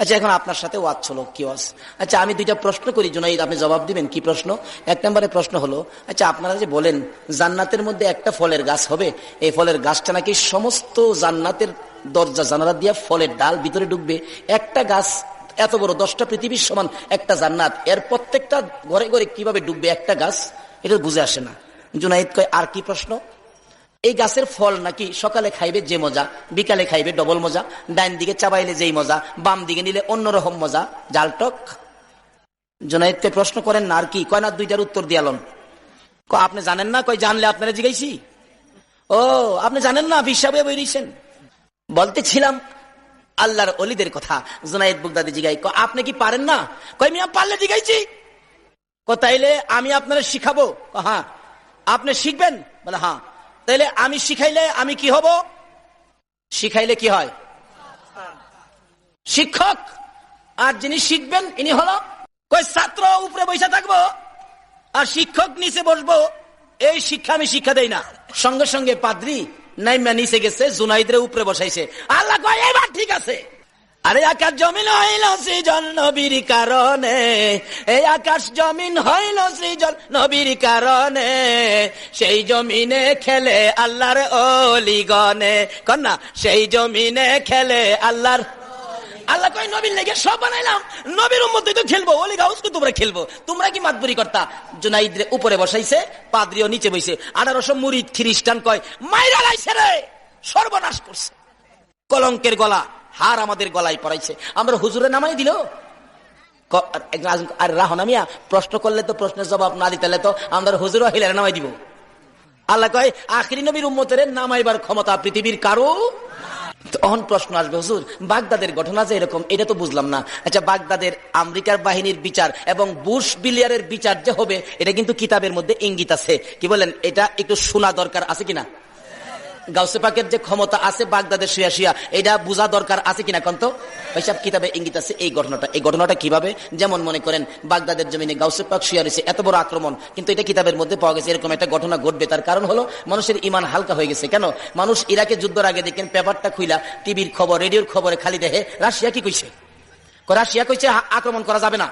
আচ্ছা এখন আপনার সাথে ওয়াজ চলো, কি ওয়াজ? আচ্ছা আমি দুইটা প্রশ্ন করি জুনাইদ, আপনি জবাব দিবেন। কি প্রশ্ন? এক নম্বরে প্রশ্ন হলো, আচ্ছা আপনারা যে বলেন জান্নাতের মধ্যে একটা ফলের গাছ হবে, এই ফলের গাছটা নাকি সমস্ত জান্নাতের দরজা জানালা দিয়ে ফলের ডাল ভিতরে ঢুকবে, একটা গাছ এত বড় 10টা পৃথিবীর সমান একটা জান্নাত, এর প্রত্যেকটা ঘরে ঘরে কিভাবে ঢুকবে একটা গাছ? এটা বুঝে আসে না। জুনাইদ কয় আর কি প্রশ্ন? এই গাছের ফল নাকি সকালে খাইবে যে মজা, বিকালে খাইবে ডবল মজা, ডাইন দিকে চাবাইলে যেই মজা, বাম দিকে নিলে অন্যরকম মজা, জালটক। জুনাইদকে প্রশ্ন করেন না আর কি? কয় না দুইটার উত্তর দিয়ালন। আপনি জানেন না? কয় জানলে আপনারা জিগাইছি। ও আপনি জানেন না, হিসাবে বেরিয়েছেন। বলতেছিলাম আল্লাহর ওলিদের কথা। জুনাইদ বাগদাদি জিগাই, আপনি কি পারেন না? কয় মিয়া পারলে জিগাইছি। তাইলে আমি আপনারা শিখাবো। হ্যাঁ। আপনি শিখবেন? বলে হ্যাঁ। তাইলে আমি শিখাইলে আমি কি হব? শিখাইলে কি হয়? শিক্ষক। আর যিনি শিখবেন ইনি হলো কই ছাত্র উপরে বসে থাকবো আর শিক্ষক নিচে বসবো, এই শিক্ষা আমি শিক্ষা দেই না। সঙ্গে সঙ্গে পাদ্রী নাইমা নিচে গেছে, জুনাইদের উপরে বসাইছে। আল্লাহ কয় এবার ঠিক আছে। আরে আকাশ জমিন হইল সৃজন নবীর কারণে, এই আকাশ জমিন হইল সৃজন নবীর কারণে, সেই জমিনে খেলে আল্লাহর ওলিগণে। কন্যা সেই জমিনে খেলে আল্লাহর। আল্লাহ কই নবীর লেগে সব বানাইলাম, নবীর উম্মতই তো খেলবো, ওলি গাউসকে তোমরা খেলবো, তোমরা কি মাতবরি কর্তা? জুনাইদের উপরে বসাইছে, পাদ্রীও নিচে বইছে। 1800 মুরিদ খ্রিস্টান কয় মাইরা লাইছে রে, সর্বনাশ করছে। কলঙ্কের গলা হার আমাদের গলায় পড়াইছে, আমরা হুজুরে নামাই দিল। আর রাহনা মিয়া প্রশ্ন করলে তো প্রশ্নের জবাব না দিতে তো আমরা হুজুরও হিলারে নামাই দিব। আল্লাহ কয় আখিরি নবীর উম্মতের নামাইবার ক্ষমতা পৃথিবীর কারো। তখন প্রশ্ন আসবে, হুজুর বাগদাদের ঘটনা যে এরকম, এটা তো বুঝলাম না। আচ্ছা বাগদাদের আমেরিকার বাহিনীর বিচার এবং বুশ বিলিয়ারের বিচার যে হবে, এটা কিন্তু কিতাবের মধ্যে ইঙ্গিত আছে। কি বলেন? এটা একটু শোনা দরকার আছে কিনা? গাউসে পাকের যে ক্ষমতা আছে বাগদাদের শুয়া শুয়া, এটা বোঝা দরকার আছে কিনা কন্ত? ওইসব কিতাবে ইঙ্গিত আছে। এই ঘটনাটা কিভাবে? যেমন মনে করেন বাগদাদের জমিনে গাউসে পাক শুয়া রয়েছে, এত বড় আক্রমণ, কিন্তু এটা কিতাবের মধ্যে পাওয়া গেছে এরকম একটা ঘটনা ঘটবে। তার কারণ হলো মানুষের ইমান হালকা হয়ে গেছে। কেন? মানুষ ইরাকে যুদ্ধের আগে দেখেন পেপারটা খুইলা টিভির খবর রেডিওর খবরে খালি দেখে রাশিয়া কি কইছে, রাশিয়া কইছে আক্রমণ করা যাবে না।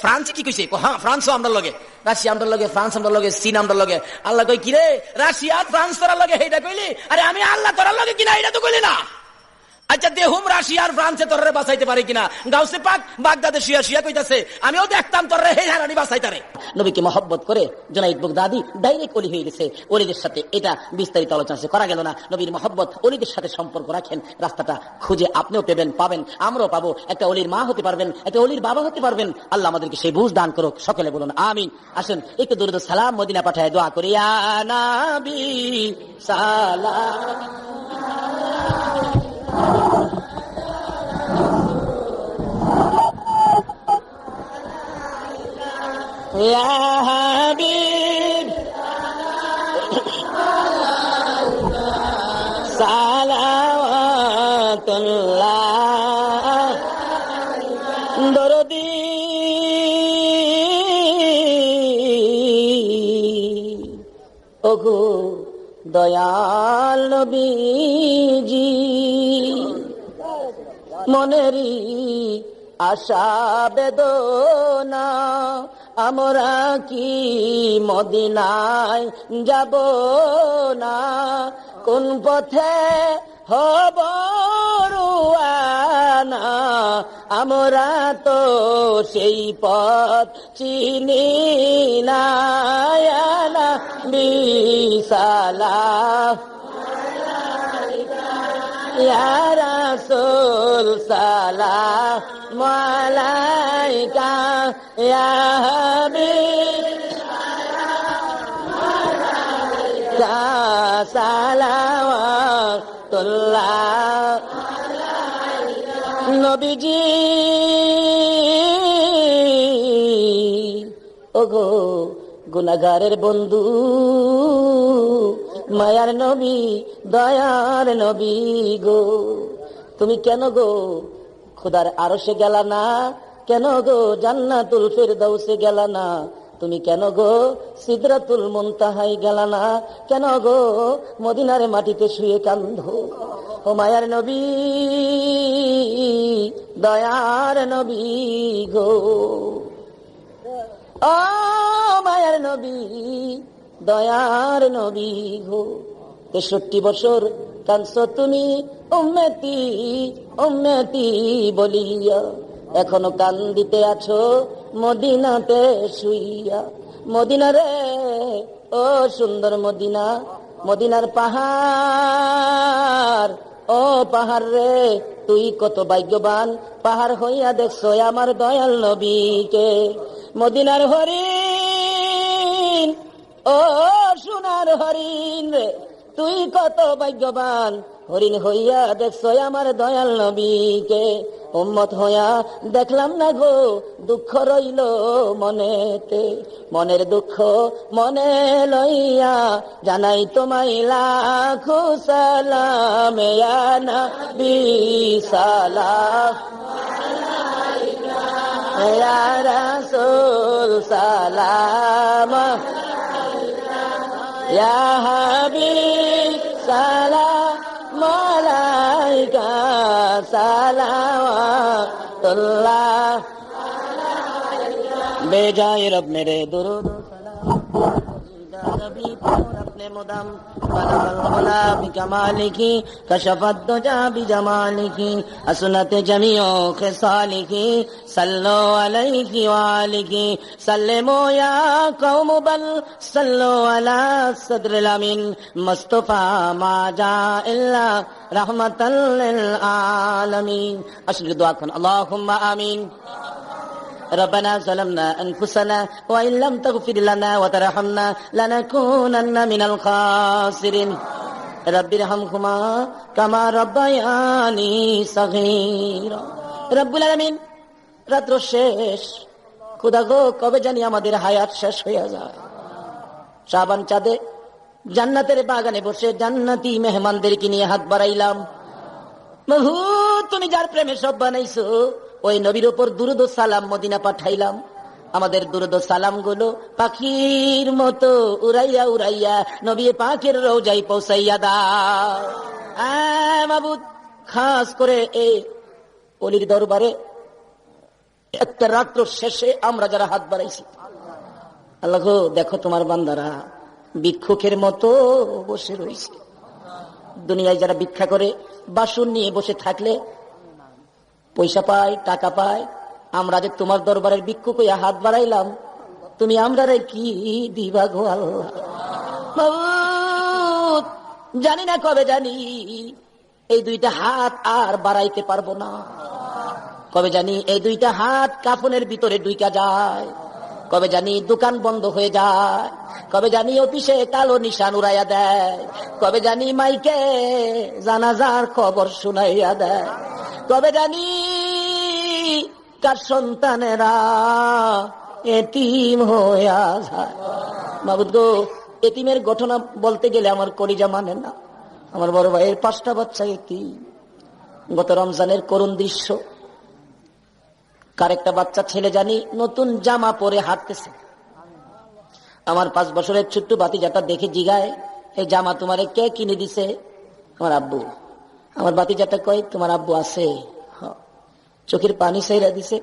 ফ্রান্স কি কইছে? হ্যাঁ ফ্রান্সও আমরা লগে, রাশিয়া আমরা লগে, ফ্রান্স আমরা লগে, চীন আমরা লগে। আল্লাহ কই কিরে রাশিয়া ফ্রান্স তোরা লগে এইটা কইলি? আরে আমি আল্লাহ তোরা লগে কিনা এটা তো কইলি না। আচ্ছা দেহুম রাশিয়া আর ফ্রান্সে তোরে বাঁচাইতে পারে কিনা? গাউসে পাক বাগদাদে শুয়া শুয়া কইতাছে আমিও দেখতাম তোরে হে হারানি বাঁচাইতারে। নবীকে মহব্বত করে জুনাইদ বাগদাদি ডাইরেক্ট ওলি হয়ে গেছে। ওলিদের সাথে এটা বিস্তারিত আলোচনা করা গেল না। নবীর মহব্বত, ওলিদের সাথে সম্পর্ক রাখেন, রাস্তাটা খুঁজে আপনিও পাবেন, আমরাও পাবো। একটা ওলির মা হতে পারবেন, একটা ওলির বাবা হতে পারবেন। আল্লাহ আমাদেরকে সেই বুঝ দান করুক। সকলে বলুন আমিন। আসেন একটু দরুদ সালাম মদিনা পাঠায় দোয়া করি। ইয়া নবী সালাম ইয়া হাবিব সালাওয়াতুল্লাহ দরদি ওগো দয়াল নবীজি মনেরি আশা বেদনা আমরা কি মদিনায় যাব না? কোন পথে হব রুয়ানা আমরা তো সেই পথ চিনি না, ইয়া নবী সালাম ইয়া রাসূল সালাম আলাইকা, ইয়া হাবিব সালাওয়াতুল্লাহ। নবীজি ওগো গুনাহগারের বন্ধু, মায়ার নবী, দয়ার নবী গো, তুমি কেন গো খোদার আরশে গেলা না? কেন গো জান্নাতুল ফিরদাউসে গেলা না? তুমি কেন গো সিদরাতুল মুনতাহায় গেলা না? কেন গো মদিনার মাটিতে শুয়ে কান্দো? ও মায়ার নবী, দয়ার নবী গো, ও মায়ার নবী, দয়ার নবী গো। 63 বছর কাঁদছো তুমি উম্মতি উম্মতি বলিয়া, এখনো কান্দিতে আছো মদিনাতে শুইয়া। মদিনা রে ও সুন্দর মদিনা, মদিনার পাহাড়, ও পাহাড় রে তুই কত ভাগ্যবান, পাহাড় হইয়া দেখছো আমার দয়াল নবীকে। মদিনার হরিণ, ও সোনার হরিণ রে তুই কত ভাগ্যবান, হরিণ হইয়া দেখছো আমার দয়াল নবীকে। উম্মত হইয়া দেখলাম না গো, দুঃখ রইল মনেতে, মনের দুঃখ মনে লইয়া জানাই তোমায় লাখো সালাম, ইয়া নবী সালাম ইয়া রাসূল সালাম ইয়া হাবিব সালাম আলাইকা সালাওয়াতুল্লাহ। बेजाए रब मेरे दुरूद अपने मुदम बिकमालिकी कशफत दुजा बिजमालिकी असनत जमीओ खिसालिकी सल्लो अलैहि वालिकी सल्लिमो या कौम बल सल्लो अला सद्रिल अमीन मुस्तफा मा जा इल्ला रहमतल लिल आलमीन। अशर दुआ कन अल्लाहुम्मा आमीन। ربنا ظلمنا أنفسنا وإن لم تغفر لنا وترحمنا لنكونن من الخاسرين رب ارحمهما كما ربياني صغيرا। রব্বুল আলামিন, রাত্র শেষ, খোদা গো কবে জানি আমাদের হায়াত শেষ হয়ে যায়। শাবান চাঁদে জান্নাতের বাগানে বসে জান্নাতি মেহমানদেরকে নিয়ে হাত বাড়াইলাম। প্রভু তুমি যার প্রেমে সব বানাইছো, ওই নবীর উপর দুরূদ ও সালাম মদিনা পাঠাইলাম। আমাদের দুরূদ ও সালাম গুলো পাখির মতো উড়াইয়া উড়াইয়া নবী পাকের রওজায় পৌঁছাইয়া দাও। মাবুদ, খাস করে এই অলির দরবারে একটা রাত্র শেষে আমরা যারা হাত বাড়াইছি, আল্লাহ গো দেখো তোমার বান্দারা ভিক্ষুকের মতো বসে রয়েছে। দুনিয়ায় যারা ভিক্ষা করে বাসন নিয়ে বসে থাকলে পয়সা পায়, টাকা পায়, আমরা যে তোমার দরবারের ভিক্ষুক হইয়া হাত বাড়াইলাম, তুমি আমরা রে কি দিবা গো আল্লাহ। জানি না কবে জানি এই দুইটা হাত আর বাড়াইতে পারবো না, কবে জানি এই দুইটা হাত কাফনের ভিতরে ঢুইকা যায়, কবে জানি দোকান বন্ধ হয়ে যায়, কবে জানি অফিসে কালো নিশান উড়াইয়া দেয়, কবে জানি মাইকে জানাজার খবর শুনাইয়া দেয়, কবে জানি কার সন্তানেরা এতিম হইয়া যায়। মাবুদ গো, এতিমের ঘটনা বলতে গেলে আমার কলিজা মানে না। আমার বড় ভাইয়ের 5টা বাচ্চা এতিম। গত রমজানের করুণ দৃশ্য, কার একটা বাচ্চা ছেলে জানি নতুন জামা পরে হাঁটতেছে। আমার 5 বছরের ছোট্ট ভাতিজাটা দেখে জিগায়, এই জামা তোমারে কে কিনে দিছে? আমার আব্বু। আমার ভাতিজাটা কয়, তোমার আব্বু আছে? চোখের পানি সাইরা দিছে।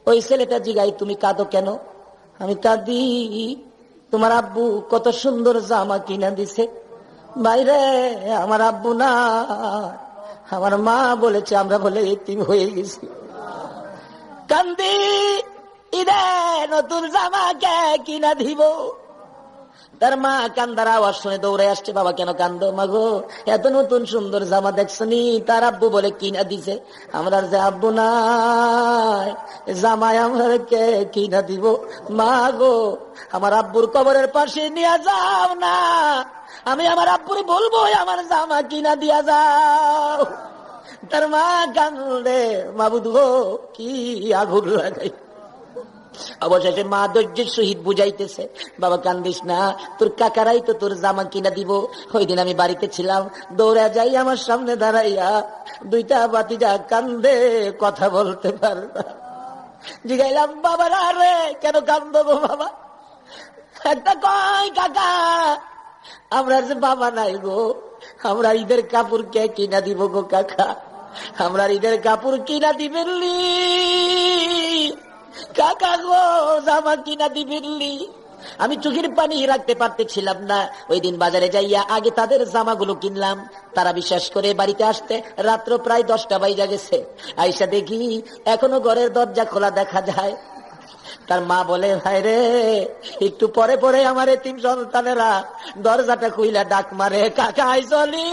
ওই ছেলেটা জিগায়, তুমি কাঁদো কেন? আমি কাঁদি, তোমার আব্বু কত সুন্দর জামা কিনা দিছে। বাইরে আমার আব্বু না, আমার মা বলেছে আমরা বলে এতিম হয়ে গেছি। কান্দি, ঈদে নতুন জামা কে কিনা দিব। তার মা কান্দার আওয়াজ শুনে দৌড়ে আসছে, বাবা কেন কান্দো? মাগো এত নতুন সুন্দর জামা দেখছনি? তার আব্বু বলে কিনা দিছে। আমরা যে আব্বু নাই, জামাই আমরা কে কিনা দিব? মা গো আমার আব্বুর কবরের পাশে নিয়ে যাও না, আমি আমার আব্বুরে বলবো আমার জামা কিনা দিয়া যাও। তার মা কান্দে, মাবুদ গো কি আগুন লাগাই। অবশেষে মা ধৈর্যের সহিত বুঝাইতেছে, বাবা কান্দিস না, তোর কাকারাই তো তোর জামা কিনা দিব। ওই দিন আমি বাড়িতে ছিলাম, দৌড়া যাই আমার সামনে দাঁড়াইয়া দুইটা বাতিজা কান্দে, কথা বলতে পারে না। জিগাইলাম বাবারা রে কেন কান্দ গো বাবা? একটা কয় কাকা আমরা যে বাবা নাই গো, আমরা ঈদের কাপড় কে কিনা দিব গো কাকা? আমরা ঈদের কাপড় কিনা দিবেনলি কাকা গো, জামা কিনা দিবেনলি? আমি চোখের পানি রাখতে পারতেছিলাম না। ওই দিন বাজারে যাইয়া আগে তাদের জামাগুলো কিনলাম। তারা বিশ্বাস করে বাড়িতে আসতে রাত্র প্রায় 10টা বাজে গেছে। আইসা দেখি এখনো ঘরের দরজা খোলা দেখা যায়। তার মা বলে, ভাই রে একটু পরে পরে আমার এতিম সন্তানেরা দরজাটা খুইলা ডাক মারে, কাকা আইসলি।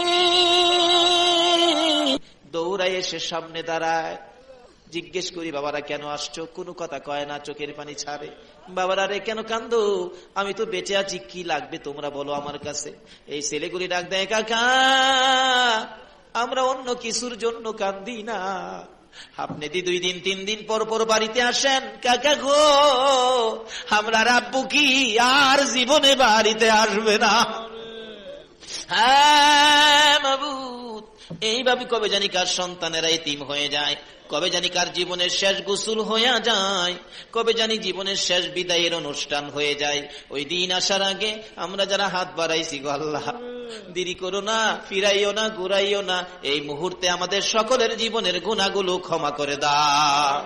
দৌড়াই এসে সামনে দাঁড়ায়। জিজ্ঞেস করি, বাবারা কেন আসছো? কোনো কথা কয় না, চোখের পানি ছাড়ে। বাবারা রে কেন কান্দো? আমি তো বেঁচে আছি, কি লাগবে তোমরা বলো আমার কাছে। এই ছেলেগুলি ডাক দেয়, কাকা আমরা অন্য কিছুর জন্য কান্দি না, আপনি 2 দিন 3 দিন পর পর বাড়িতে আসেন। কাকা গো আমরা আব্বু কি আর জীবনে বাড়িতে আসবে না? হ্যাঁ মাবুদ, এইভাবে কবে জানি কার সন্তানেরা এতিম হয়ে যায়, কবে জানি কার জীবনের শেষ গোসল হয়ে যায়, কবে জানি জীবনের শেষ বিদায়ের অনুষ্ঠান হয়ে যায়। ওই দিন আসার আগে আমরা যারা হাত বাড়াইছি গো আল্লাহ, দেরি করো না, ফিরাইও না, ঘুরাইও না। এই মুহূর্তে আমাদের সকলের জীবনের গুনাহগুলো ক্ষমা করে দাও।